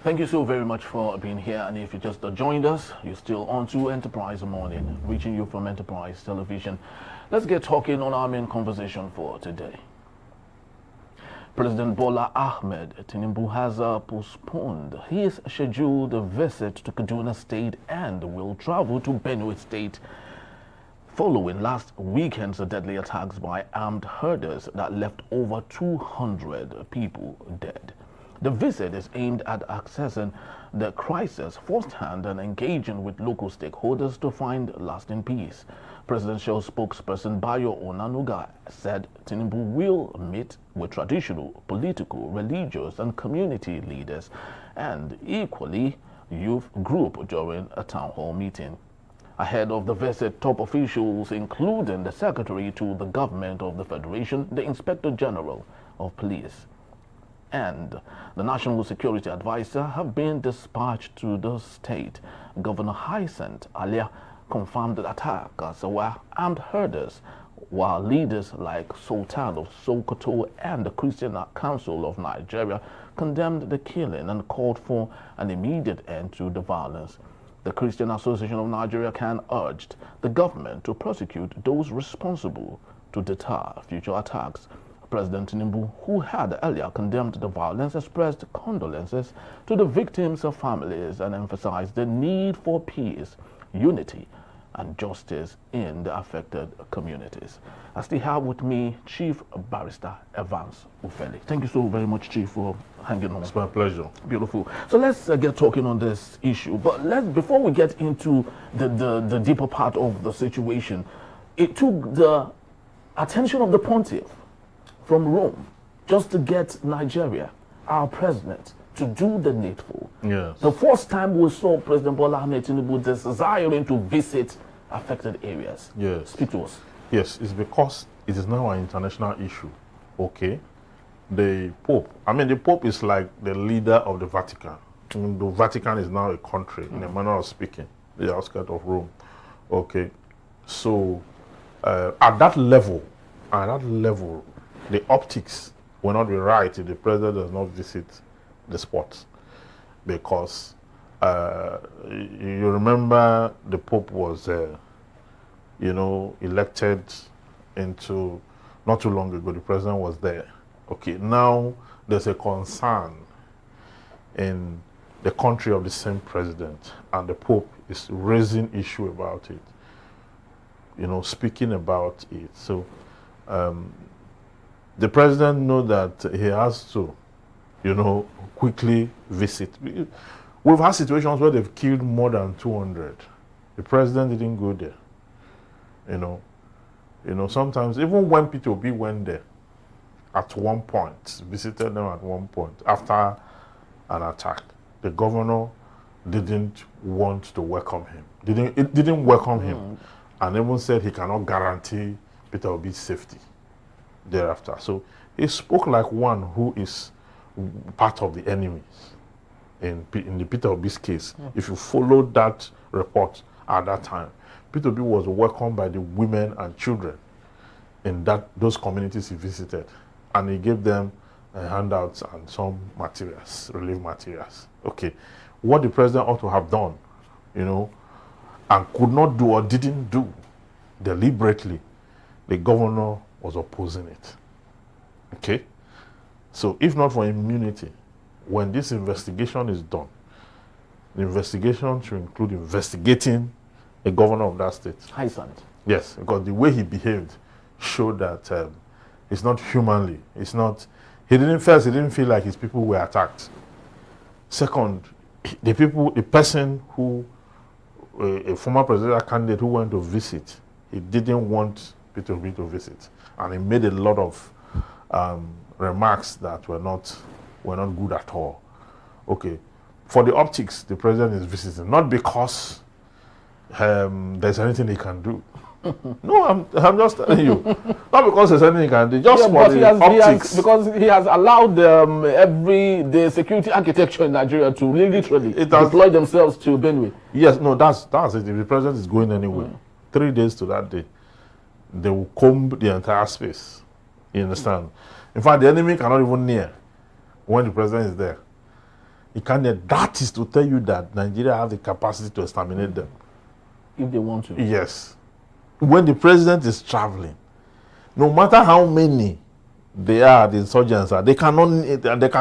Thank you so very much for being here, and if you just joined us, you're still on to Enterprise Morning, reaching you from Enterprise Television. Let's get talking on our main conversation for today. President Bola Ahmed Tinubu has postponed his scheduled visit to Kaduna State and will travel to Benue State following last weekend's deadly attacks by armed herders that left over 200 people dead. The visit is aimed at accessing the crisis firsthand and engaging with local stakeholders to find lasting peace. Presidential spokesperson Bayo Onanuga said Tinubu will meet with traditional, political, religious, and community leaders and equally youth group during a town hall meeting. Ahead of the visit, top officials, including the Secretary to the Government of the Federation, the Inspector General of Police, and the National Security Advisor have been dispatched to the state. Governor Hyacinth Alia confirmed the attackers were armed herders, while leaders like Sultan of Sokoto and the Christian Council of Nigeria condemned the killing and called for an immediate end to the violence. The Christian Association of Nigeria can urged the government to prosecute those responsible to deter future attacks. President Tinubu, who had earlier condemned the violence, expressed condolences to the victims' families and emphasized the need for peace, unity, and justice in the affected communities. I still have with me Chief Barrister Evans Ufeli. Thank you so very much, Chief, for hanging on. It's my pleasure. Beautiful. So let's get talking on this issue. But before we get into the deeper part of the situation, it took the attention of the pontiff from Rome just to get Nigeria, our president, to do the needful. Yes. The first time we saw President Bola Ahmed Tinubu desiring to visit affected areas. Yes. Speak to us. Yes, it's because it is now an international issue. Okay. The Pope, the Pope is like the leader of the Vatican. The Vatican is now a country, in a manner of speaking, the outskirts of Rome. Okay. So, at that level, the optics will not be right if the president does not visit the spot, because you remember the Pope was, elected into not too long ago. The president was there. Okay, now there's a concern in the country of the same president, and the Pope is raising issue about it, speaking about it. So the president knows that he has to, quickly visit. We've had situations where they've killed more than 200. The president didn't go there. Sometimes even when P2B went there at one point, visited them at one point after an attack, the governor didn't want to welcome him. Didn't welcome him, and even said he cannot guarantee Peter Obi's safety thereafter. So he spoke like one who is part of the enemies in the Peter Obi's case. If you followed that report at that time, Peter Obi was welcomed by the women and children in those communities he visited, and he gave them handouts and some materials, relief materials. Okay, what the president ought to have done, and could not do or didn't do deliberately, the governor was opposing it. Okay, so if not for immunity, when this investigation is done, the investigation should include investigating the governor of that state. Yes, because the way he behaved showed that it's not humanly. It's not. He didn't feel like his people were attacked. Second, the person who, a former presidential candidate who went to visit, he didn't want Peter Obi to visit, and he made a lot of remarks that were not good at all. Okay, for the optics, the president is visiting not because there's anything he can do. No, I'm just telling you. Not because there's anything he can do, just for the optics. Because he has allowed the security architecture in Nigeria to literally deploy themselves to Benue. Yes, no, that's it. If the president is going anywhere, 3 days to that day, they will comb the entire space. You understand? In fact, the enemy cannot even near when the president is there. He can't near. That is to tell you that Nigeria has the capacity to exterminate them. If they want to. Yes. When the president is traveling, no matter how many they are, the insurgents are, they can't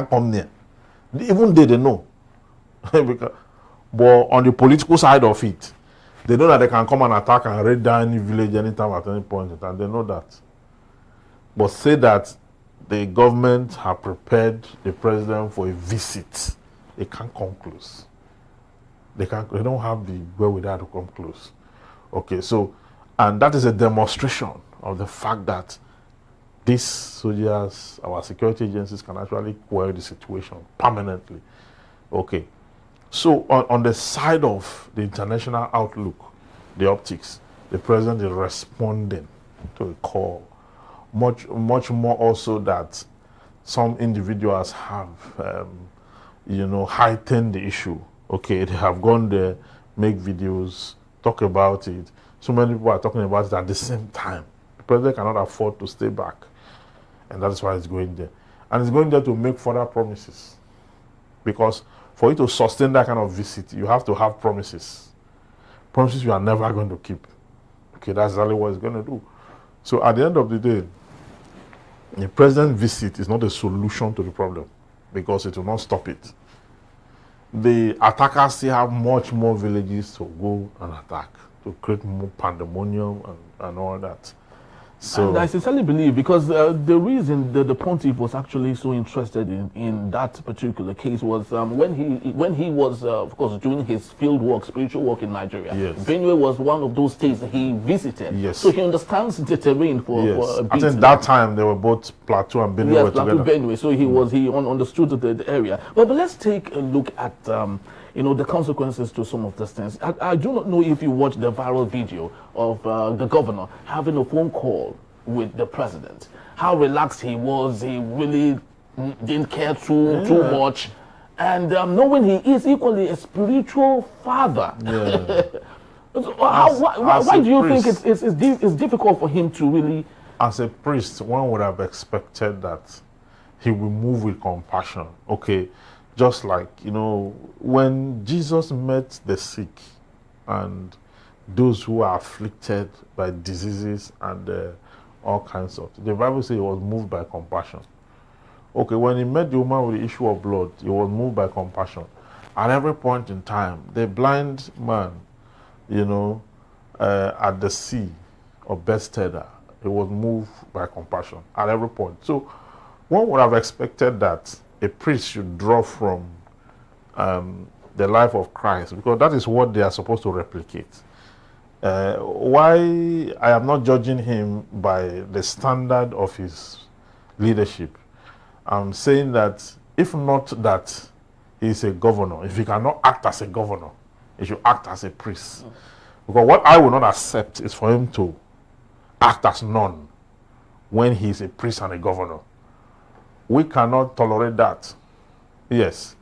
come near. Even they know. But on the political side of it, they know that they can come and attack and raid down any village anytime at any point in time. They know that. But say that the government have prepared the president for a visit, they can't come close. They don't have the wherewithal to come close. Okay, so, and that is a demonstration of the fact that these soldiers, our security agencies, can actually quell the situation permanently. Okay, so on the side of the international outlook, the optics, the president is responding to a call. Much more also that some individuals have, heightened the issue. Okay, they have gone there, make videos, talk about it. So many people are talking about it at the same time. The president cannot afford to stay back. And that is why he's going there. And he's going there to make further promises. Because for you to sustain that kind of visit, you have to have promises. Promises you are never going to keep. Okay, that's exactly what he's going to do. So at the end of the day, the president's visit is not a solution to the problem, because it will not stop it. The attackers still have much more villages to go and attack, to create more pandemonium and all that. So, and I sincerely believe, because the reason the pontiff was actually so interested in that particular case was when he was, of course, doing his field work, spiritual work in Nigeria. Yes. Benue was one of those states that he visited. Yes. So he understands the terrain for a bit. I think that time they were both Plateau and Benue. Yes, Plateau, Benue. So he understood the area. But let's take a look at the consequences to some of these things. I do not know if you watched the viral video of the governor having a phone call with the president. How relaxed he was. He really didn't care too much. And knowing he is equally a spiritual father. Yeah. So why do you think it's difficult for him to really... As a priest, one would have expected that he will move with compassion. Okay, just like, you know, when Jesus met the sick and those who are afflicted by diseases and all kinds of, the Bible says he was moved by compassion. Okay, when he met the woman with the issue of blood, he was moved by compassion. At every point in time, the blind man, you know, at the sea of Bethesda, he was moved by compassion at every point. So one would have expected that a priest should draw from the life of Christ, because that is what they are supposed to replicate. Why I am not judging him by the standard of his leadership. I'm saying that if not that he is a governor, if he cannot act as a governor, he should act as a priest. Because what I will not accept is for him to act as none when he is a priest and a governor. We cannot tolerate that. Yes.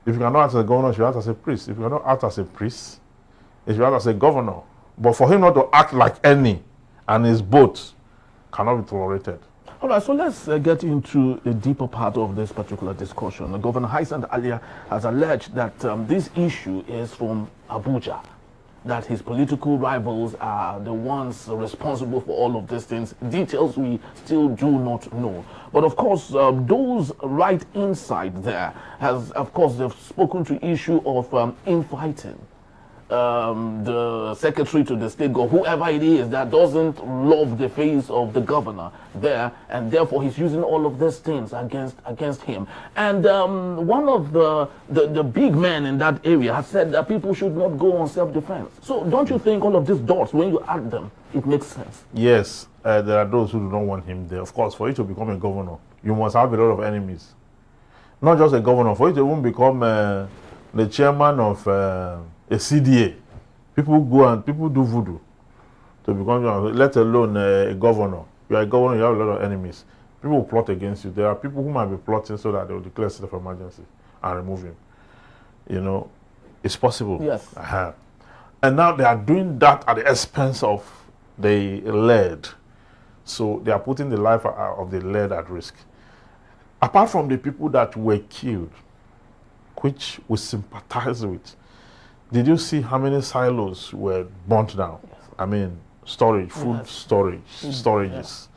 If you cannot act as a governor, you should act as a priest. If you cannot act as a priest, you should act as a governor. But for him not to act like any and his both cannot be tolerated. All right, so let's get into the deeper part of this particular discussion. Governor Hyson earlier has alleged that this issue is from Abuja, that his political rivals are the ones responsible for all of these things. Details we still do not know. But of course, those right inside there has, of course, they've spoken to issue of infighting. The secretary to the state, or whoever it is that doesn't love the face of the governor there, and therefore he's using all of these things against him. And one of the big men in that area has said that people should not go on self-defense. So don't you think all of these dots, when you add them, it makes sense? Yes, there are those who do not want him there. Of course, for you to become a governor, you must have a lot of enemies. Not just a governor, for you to even become the chairman of a CDA, people go and people do voodoo to become, let alone a governor. You are a governor, you have a lot of enemies. People will plot against you. There are people who might be plotting so that they will declare state of emergency and remove him. You know, it's possible. Yes. And now they are doing that at the expense of the led. So they are putting the life of the led at risk. Apart from the people that were killed, which we sympathize with, did you see how many silos were burnt down? Yes. I mean, storage, food storage, storages,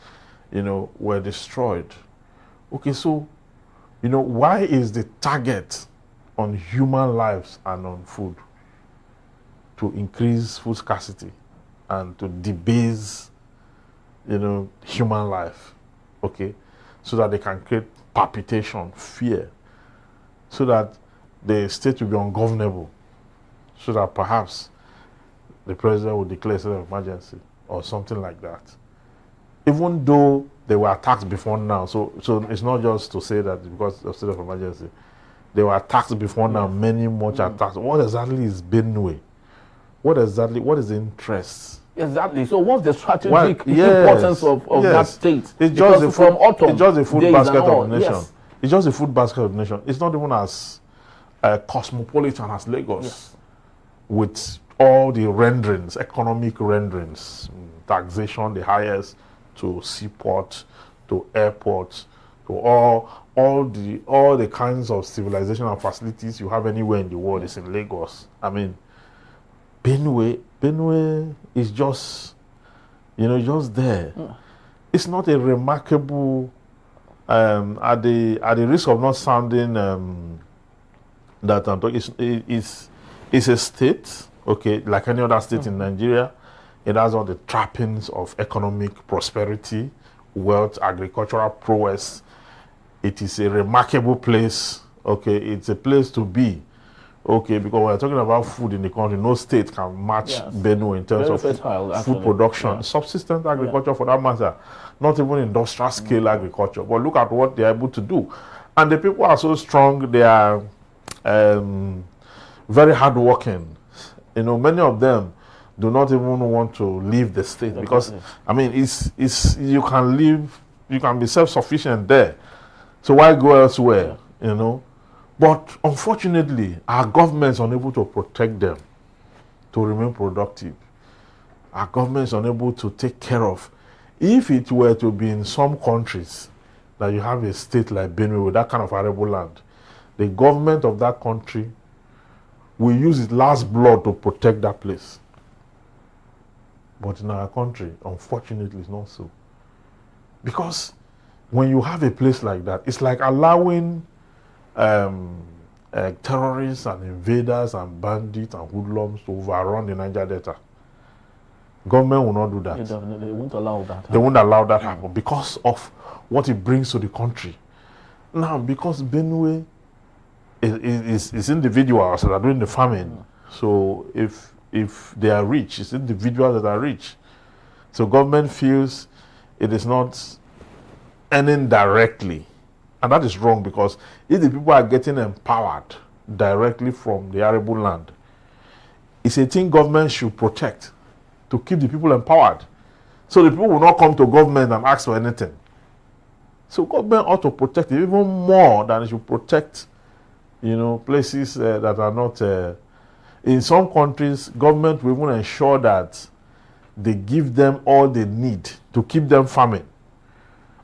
you know, were destroyed. Okay, so, you know, why is the target on human lives and on food? To increase food scarcity and to debase, you know, human life, okay? So that they can create palpitation, fear, so that the state will be ungovernable, so that perhaps the president will declare a state of emergency or something like that. Even though they were attacked before now, so it's not just to say that because of state of emergency, they were attacked before now, many much attacks. What exactly is Benue? What is the interest? Exactly. So what's the strategic importance of that state? It's just a food, it's just a food basket of the nation. Yes. It's just a food basket of the nation. It's not even as cosmopolitan as Lagos, with all the renderings, economic renderings, taxation, the highest, to seaport, to airports, to all the kinds of civilization and facilities you have anywhere in the world is in Lagos. I mean, Benue is just, you know, just there. It's not a remarkable, at the risk of not sounding that I'm talking, it's a state, okay, like any other state in Nigeria. It has all the trappings of economic prosperity, wealth, agricultural prowess. It is a remarkable place, okay, it's a place to be. Okay, because we're talking about food in the country, no state can match Benue in terms of food production, subsistence agriculture for that matter, not even industrial scale agriculture. But look at what they're able to do. And the people are so strong, they are very hardworking. You know, many of them do not even want to leave the state because, I mean, you can live, you can be self-sufficient there. So why go elsewhere, you know? But unfortunately, our government is unable to protect them to remain productive. Our government is unable to take care of. If it were to be in some countries, that you have a state like Benue with that kind of arable land, the government of that country will use its last blood to protect that place. But in our country, unfortunately, it's not so. Because when you have a place like that, it's like allowing terrorists and invaders and bandits and hoodlums to overrun the Niger Delta. Government will not do that. They won't allow that. They won't allow that happen because of what it brings to the country. Now, because Benue is individuals that are doing the farming, so if they are rich, it's individuals that are rich. So government feels it is not earning directly. And that is wrong, because if the people are getting empowered directly from the arable land, it's a thing government should protect to keep the people empowered. So the people will not come to government and ask for anything. So government ought to protect it even more than it should protect, places that are not. In some countries, government will even ensure that they give them all they need to keep them farming.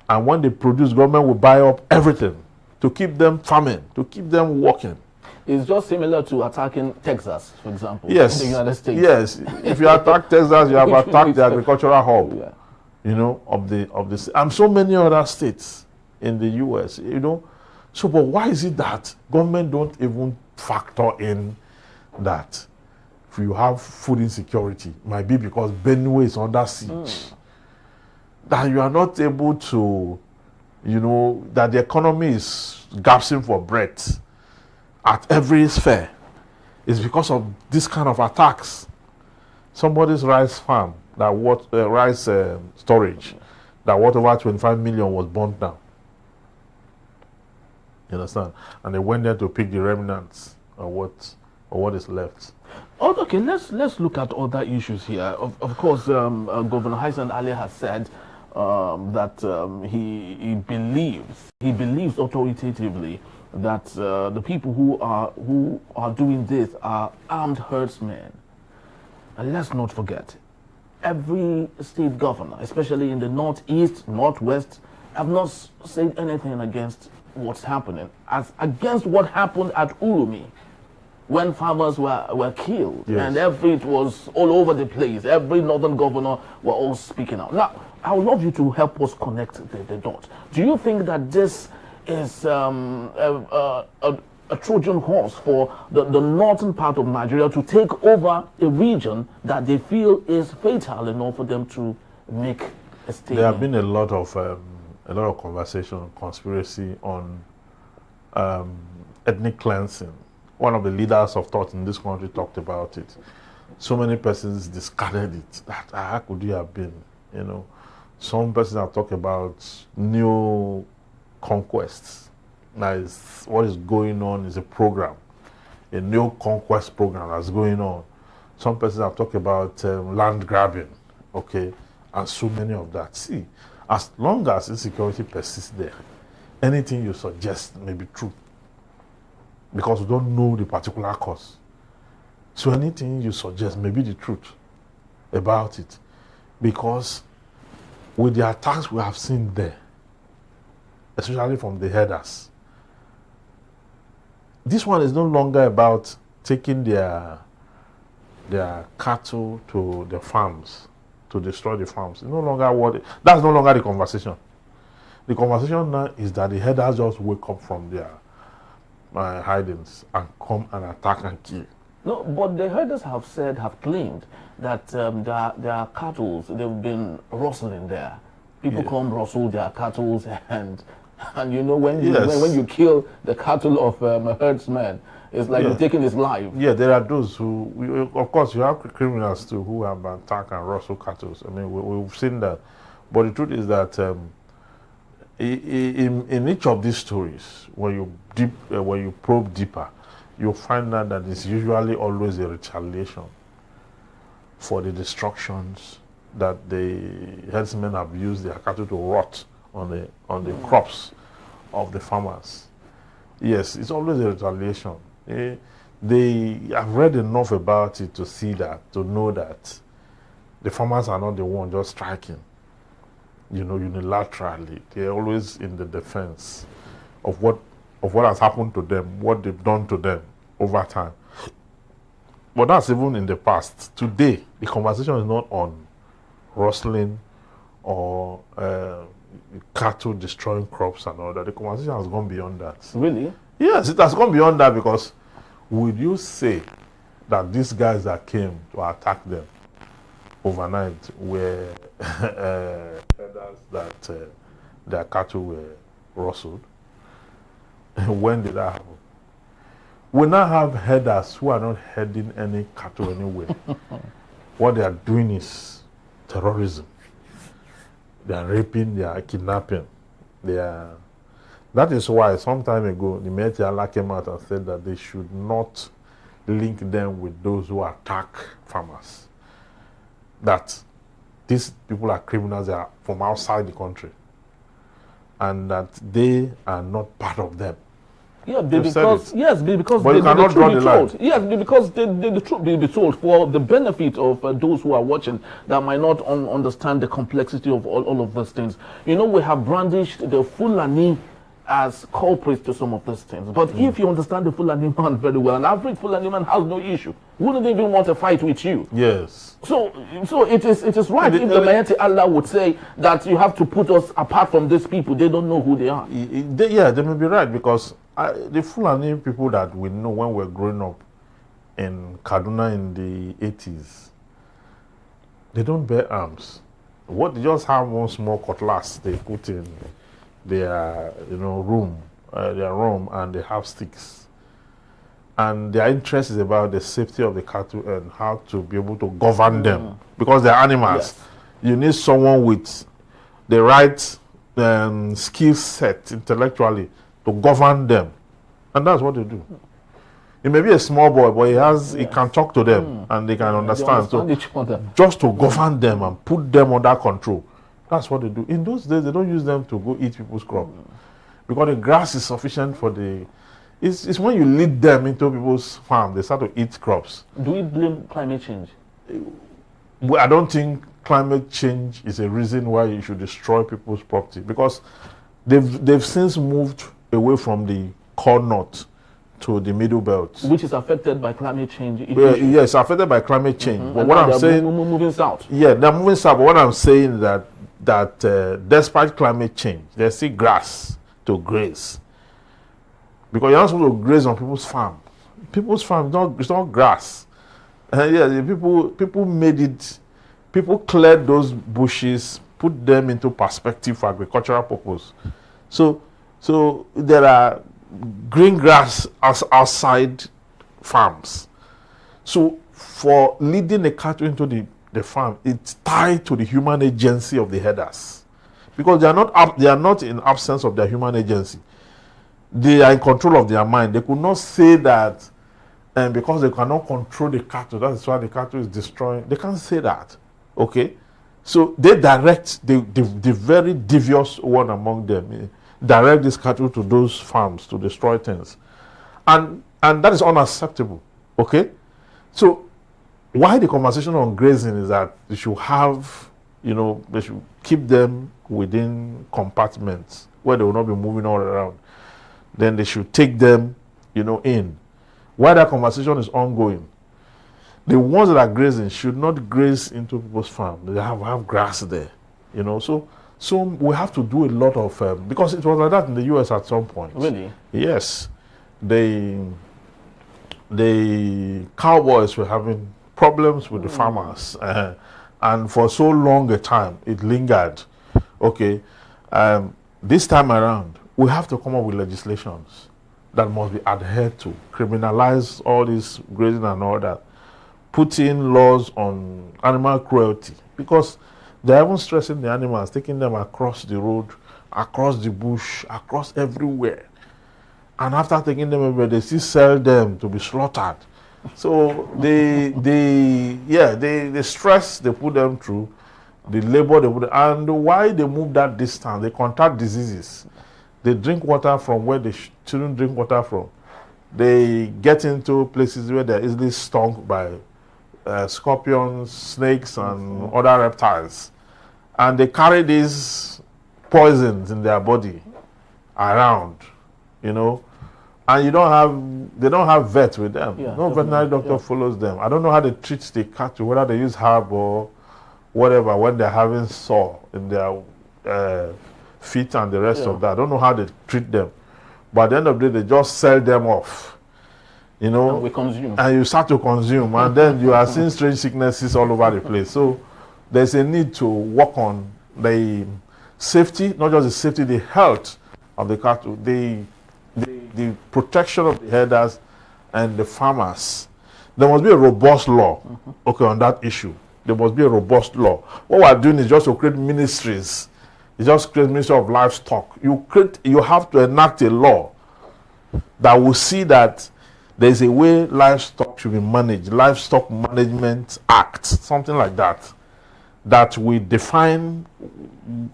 And when they produce, government will buy up everything to keep them farming, to keep them working. It's just similar to attacking Texas, for example. Yes. In the United States. Yes. If you attack Texas, you have attacked the agricultural hub, of the and so many other states in the US, So, but why is it that government don't even factor in that if you have food insecurity? It might be because Benue is under siege. That you are not able to, that the economy is gasping for breath at every sphere. It's because of this kind of attacks. Somebody's rice farm, rice storage, that worth over 25 million was burnt down. You understand? And they went there to pick the remnants of what is left. Oh, okay, let's look at other issues here. Of course, Governor Hyson Ali has said that he believes authoritatively that the people who are doing this are armed herdsmen. And let's not forget, every state governor, especially in the northeast, northwest, have not said anything against what's happening, as against what happened at Urumi, when farmers were killed. Yes. And it was all over the place. Every northern governor were all speaking out. Now, I would love you to help us connect the dots. Do you think that this is a Trojan horse for the northern part of Nigeria to take over a region that they feel is fatal enough for them to make a statement? There have been a lot of conversation, conspiracy on ethnic cleansing. One of the leaders of thought in this country talked about it. So many persons discarded it. How could you have been? Some persons have talked about new conquests. That is, what is going on is a program, a new conquest program that's going on. Some persons have talked about land grabbing, okay, and so many of that. See, as long as insecurity persists there, anything you suggest may be true, because we don't know the particular cause. So anything you suggest may be the truth about it, because with the attacks we have seen there, especially from the herders, this one is no longer about taking their cattle to the farms, to destroy the farms. It's no longer that's no longer the conversation. The conversation now is that the herders just wake up from their hidings and come and attack and kill. No, but the herders have claimed that their cattle, they've been rustling there. People come rustle their cattle, and when you kill the cattle of a herdsman, it's like you're taking his life. Yeah, there are those who, of course, you have criminals too who have attacked and rustle cattle. I mean, we've seen that. But the truth is that in each of these stories, when you probe deeper, you'll find out that it's usually always a retaliation for the destructions that the herdsmen have used their cattle to rot on the crops of the farmers. Yes, it's always a retaliation. They have read enough about it to see that, to know that the farmers are not the one just striking. unilaterally. They're always in the defense of what has happened to them, what they've done to them over time. But that's even in the past. Today, the conversation is not on rustling or cattle destroying crops and all that. The conversation has gone beyond that. Really? Yes, it has gone beyond that, because would you say that these guys that came to attack them overnight were herders that their cattle were rustled? When did that happen? We now have herders who are not herding any cattle anywhere. What they are doing is terrorism. They are raping, they are kidnapping. That is why some time ago, the Meti Allah came out and said that they should not link them with those who attack farmers. That these people are criminals, they are from outside the country, and that they are not part of them. Yeah, because but you cannot draw the line. Yes, because the truth will be told for the benefit of those who are watching that might not understand the complexity of all of these things. We have brandished the Fulani as culprits to some of these things. But if you understand the Fulani man very well, an average Fulani man has no issue. Wouldn't even want to fight with you. Yes. So it is right if the Mighty Allah would say that you have to put us apart from these people. They don't know who they are. They may be right, because the Fulani people that we know when we're growing up in Kaduna in the 80s, they don't bear arms. They just have one small cutlass they put in their room, and they have sticks. And their interest is about the safety of the cattle and how to be able to govern them, because they're animals. Yes. You need someone with the right skill set intellectually to govern them, and that's what they do. He may be a small boy, but he can talk to them and they can understand. So just to govern them and put them under control, that's what they do. In those days, they don't use them to go eat people's crop, because the grass is sufficient for the. It's when you lead them into people's farm, they start to eat crops. Do we blame climate change? I don't think climate change is a reason why you should destroy people's property, because they've since moved away from the core north to the middle belt, which is affected by climate change. Yes, affected by climate change. But what I'm saying, moving south. Yeah, they're moving south. But what I'm saying is that despite climate change, there's still grass to graze, because you're not supposed to graze on people's farm. People's farm, it's not grass. People made it. People cleared those bushes, put them into perspective for agricultural purpose. So there are green grass outside farms. So for leading the cattle into the farm, it's tied to the human agency of the herders, because they are not in absence of their human agency. They are in control of their mind. They could not say that, and because they cannot control the cattle, that's why the cattle is destroying. They can't say that. Okay, so they direct the very devious one among them. Direct this cattle to those farms to destroy things, and that is unacceptable. Okay, so why the conversation on grazing is that they should have, they should keep them within compartments where they will not be moving all around. Then they should take them, in. While that conversation is ongoing, the ones that are grazing should not graze into people's farm. They have grass there, So we have to do a lot of, because it was like that in the US at some point. Really? Yes. The cowboys were having problems with the farmers. And for so long a time, it lingered. Okay. This time around, we have to come up with legislations that must be adhered to. Criminalize all this grazing and all that. Put in laws on animal cruelty. Because they're even stressing the animals, taking them across the road, across the bush, across everywhere. And after taking them everywhere, they still sell them to be slaughtered. So the stress they put them through, the labor they put, and why they move that distance, they contract diseases. They drink water from where they shouldn't drink water from. They get into places where they're easily stung by scorpions, snakes, and other reptiles. and they carry these poisons in their body around, you know, and they don't have vet with them. Yeah, no veterinary doctor follows them. I don't know how they treat the cattle, whether they use herb or whatever when they're having sore in their feet and the rest of that. I don't know how they treat them, but at the end of the day, they just sell them off, you know, and we consume, and you start to consume, and then you are seeing strange sicknesses all over the place. So there's a need to work on the safety, not just the safety, the health of the cattle, the protection of the herders and the farmers. There must be a robust law, okay, on that issue. There must be a robust law. What we're doing is just to create ministries. It's just create Ministry of Livestock. You have to enact a law that will see that there's a way livestock should be managed. Livestock Management Act, something like that, that will define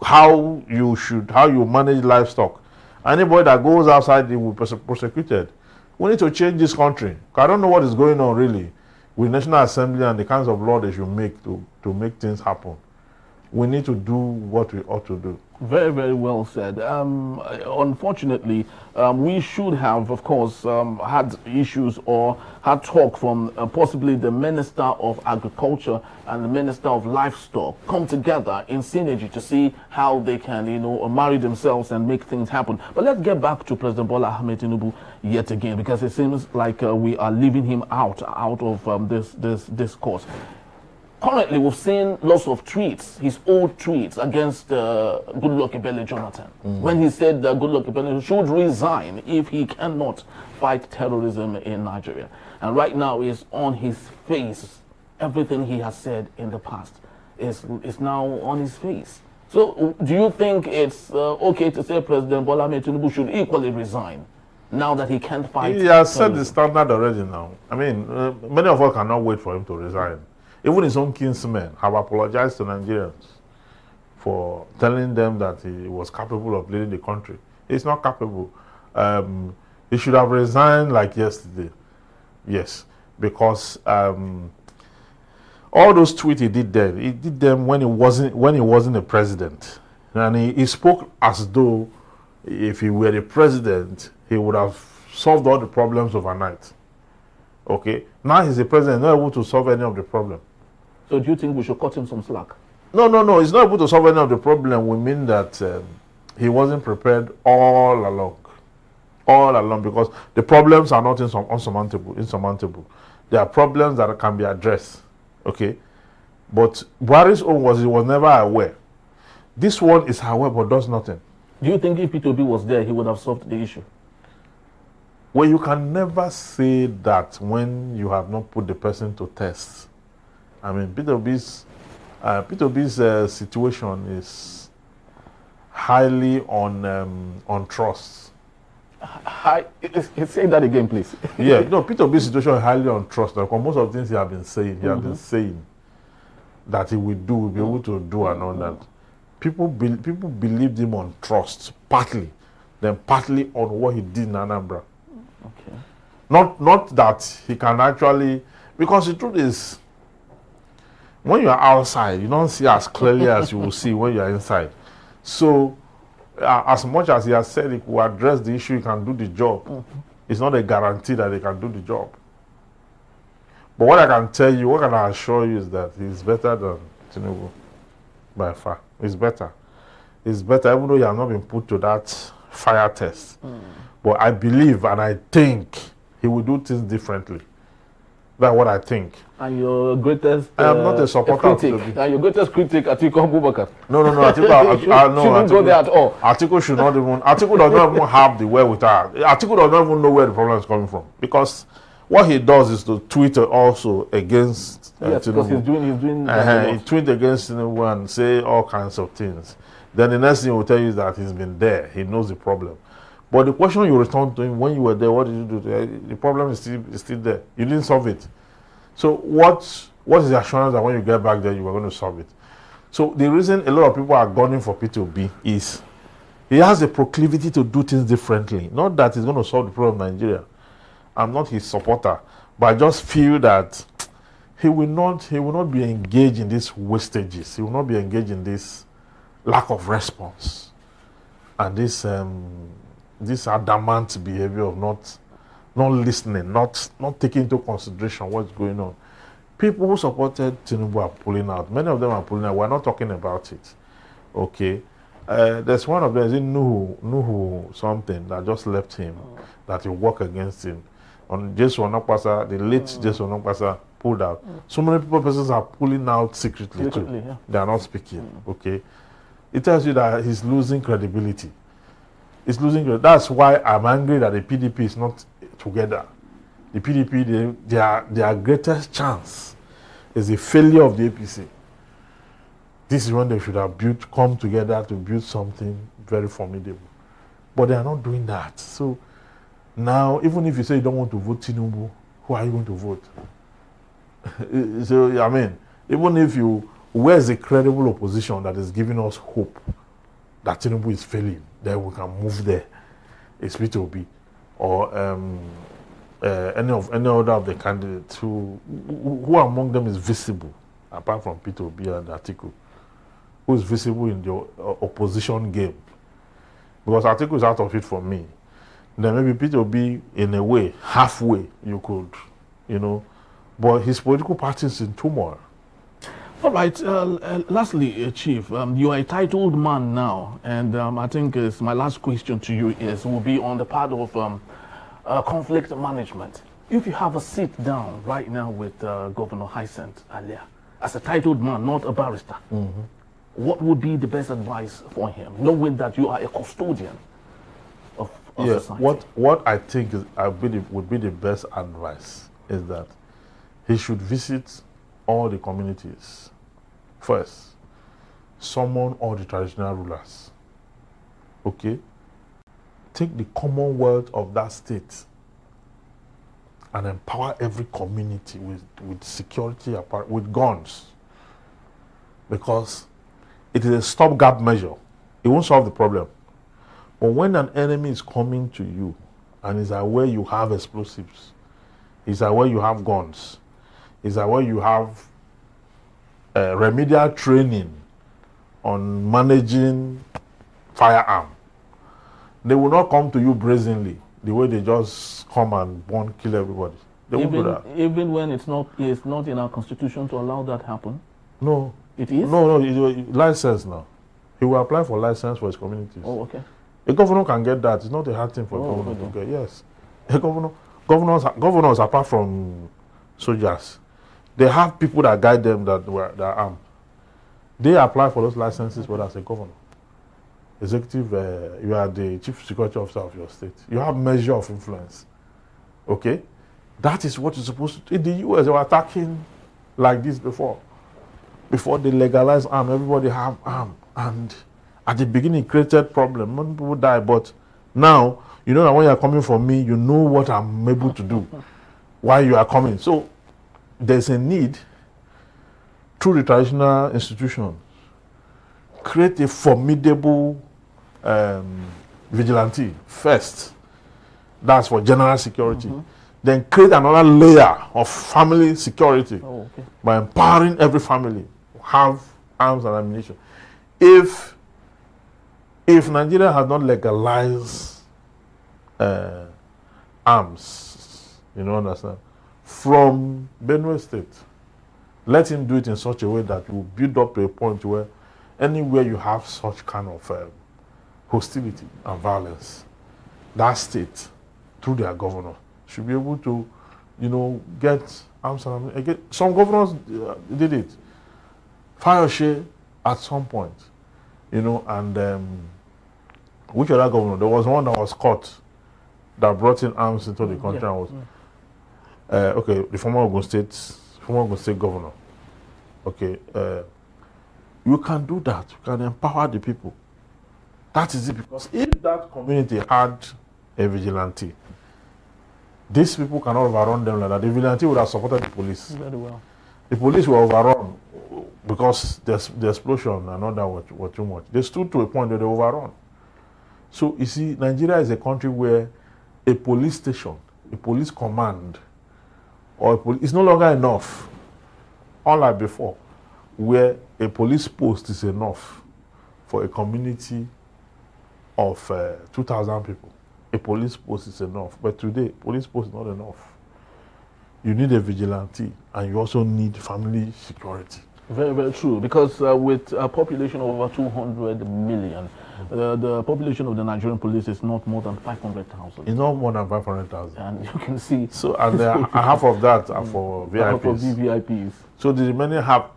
how you manage livestock. Anybody that goes outside, it will be prosecuted. We need to change this country. I don't know what is going on really with National Assembly and the kinds of law they should make to make things happen. We need to do what we ought to do. Very, very well said. Unfortunately, we should have, of course, had issues or had talk from possibly the Minister of Agriculture and the Minister of Livestock come together in synergy to see how they can, you know, marry themselves and make things happen. But let's get back to President Bola Ahmed Tinubu yet again, because it seems like we are leaving him out of this discourse. Currently, we've seen lots of tweets, his old tweets against Goodluck Ebele Jonathan, when he said that Goodluck Ebele should resign if he cannot fight terrorism in Nigeria. And right now, is on his face. Everything he has said in the past is now on his face. So, do you think it's okay to say President Bola Ahmed Tinubu should equally resign now that he can't fight? He has set the standard already now. I mean, many of us cannot wait for him to resign. Even his own kinsmen have apologized to Nigerians for telling them that he was capable of leading the country. He's not capable. He should have resigned like yesterday. Yes, because all those tweets he did then, he did them when he wasn't a president, and he spoke as though if he were the president, he would have solved all the problems overnight. Okay, now he's the president, not able to solve any of the problem. So do you think we should cut him some slack? No, he's not able to solve any of the problem. We mean that he wasn't prepared all along, because the problems are not insurmountable. There are problems that can be addressed, okay? But Buhari's own he was never aware. This one is aware but does nothing. Do you think if P2B was there, he would have solved the issue? Well, you can never say that when you have not put the person to test. I mean, P2B's situation is highly on trust. Say that again, please. Yeah, P2B's situation is highly on trust. Like, most of the things he has been saying, that he will be able to do and all that. People believed him on trust, partly, then partly on what he did in Anambra. Okay. Not that he can actually, because the truth is, when you are outside, you don't see as clearly as you will see when you are inside. So, as much as he has said he will address the issue, he can do the job. It's not a guarantee that he can do the job. But what I can tell you, what I can assure you is that he's better than Tinubu, by far. He's better. He's better, even though he has not been put to that fire test. But I believe and I think he will do things differently. That's what I think. And your greatest I am not a supporter of critic. And your greatest critic, Atiku Abubakar. No, Atiku shouldn't go there at all. Atiku should not even. Atiku does not even have the wherewithal. Atiku does not even know where the problem is coming from, because what he does is to tweet also against yes, because he's doing he tweet against Tinubu and say all kinds of things. Then the next thing he will tell you is that he's been there. He knows the problem. But the question you return to him, when you were there, what did you do? The problem is still there. You didn't solve it. So what is the assurance that when you get back there, you are going to solve it? So the reason a lot of people are gunning for P2B is he has a proclivity to do things differently. Not that he's going to solve the problem of Nigeria. I'm not his supporter, but I just feel that he will not be engaged in these wastages. He will not be engaged in this lack of response and this adamant behavior of not listening, not taking into consideration what's going on. People who supported Tinubu are pulling out. Many of them are pulling out. We're not talking about it. Okay. There's one of them, is it Nuhu something that just left him, that he worked against him. On Jason Onokpasa, the late Jason Onokpasa pulled out. So many persons are pulling out secretly too. Yeah. They are not speaking. Okay. It tells you that he's losing credibility. He's losing credibility. That's why I'm angry that the PDP is not together. The PDP, their greatest chance is the failure of the APC. This is when they should have come together to build something very formidable. But they are not doing that. So now, even if you say you don't want to vote Tinubu, who are you going to vote? So, I mean, even if where's the credible opposition that is giving us hope that Tinubu is failing, then we can move there. It's P2B or any other of the candidates who among them is visible, apart from P2B and Atiku, who is visible in the opposition game. Because Atiku is out of it for me. Then maybe P2B, in a way, halfway, you could, but his political party is in turmoil. All right. Lastly, Chief, you are a titled man now, and I think my last question to you will be on the part of conflict management. If you have a sit down right now with Governor Hyacinth Alia, as a titled man, not a barrister, what would be the best advice for him, knowing that you are a custodian of society? What I think would be the best advice is that he should visit all the communities first, summon all the traditional rulers, okay? Take the commonwealth of that state and empower every community with security, with guns, because it is a stopgap measure. It won't solve the problem. But when an enemy is coming to you and is aware you have explosives, is aware you have guns, is aware you have remedial training on managing firearm, they will not come to you brazenly the way they just come and kill everybody. They won't do that. Even when it's not in our constitution to allow that happen? No. It is? No, license now. He will apply for license for his communities. Oh, okay. A governor can get that. It's not a hard thing for a governor to get. Yes. A governors apart from soldiers, they have people that guide them that are armed. They apply for those licenses, but as a governor. Executive, you are the chief security officer of your state. You have measure of influence. Okay? That is what you're supposed to do. In the US, they were attacking like this before. Before they legalized arm, everybody have arm. And at the beginning, it created problem. Many people die, but now, you know that when you're coming from me, you know what I'm able to do. Why you are coming. So, there's a need, through the traditional institutions, create a formidable vigilante first. That's for general security. Then create another layer of family security by empowering every family to have arms and ammunition. If Nigeria has not legalized arms, understand, from Benue State, let him do it in such a way that will build up to a point where anywhere you have such kind of hostility and violence, that state, through their governor, should be able to, get arms and ammunition. Some governors did it. Fayose at some point, and which other governor? There was one that was caught that brought in arms into the country and was, the former Ogun State governor. Okay, you can do that. You can empower the people. That is it, because if that community had a vigilante, these people cannot overrun them like that. The vigilante would have supported the police. Very well. The police were overrun because the explosion and all that were too much. They stood to a point where they overrun. So, you see, Nigeria is a country where a police station, a police command, or is no longer enough, unlike before, where a police post is enough for a community of 2,000 people. A police post is enough, but today, police post is not enough. You need a vigilante, and you also need family security. Very, very true, because with a population of over 200 million, the population of the Nigerian police is not more than 500,000. It's not more than 500,000. And you can see... So, and half of that are for VIPs. For VVIPs. So the remaining half,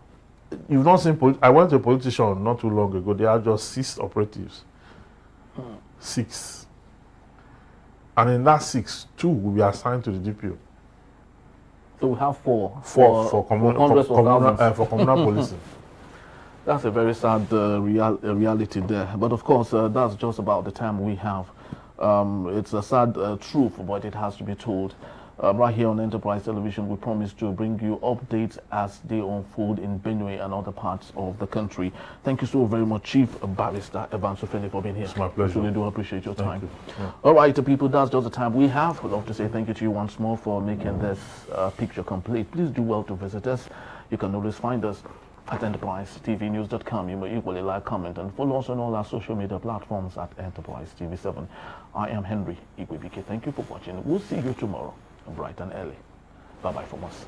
you've not seen, I went to a politician not too long ago, they are just 6 operatives. 6. And in that 6, 2 will be assigned to the DPO. So we have 4 for communal policing. That's a very sad reality there. But of course, that's just about the time we have. It's a sad truth, but it has to be told. Right here on Enterprise Television, we promise to bring you updates as they unfold in Benue and other parts of the country. Thank you so very much, Chief Barrister Evan Sofele, for being here. It's my pleasure. I really do appreciate your time. Yeah. All right, people, that's just the time we have. We'd love to say thank you to you once more for making this picture complete. Please do well to visit us. You can always find us at enterprisetvnews.com. You may equally like, comment, and follow us on all our social media platforms at Enterprise TV7. I am Henry Igwebike. Thank you for watching. We'll see you tomorrow, bright and early. Bye-bye from us.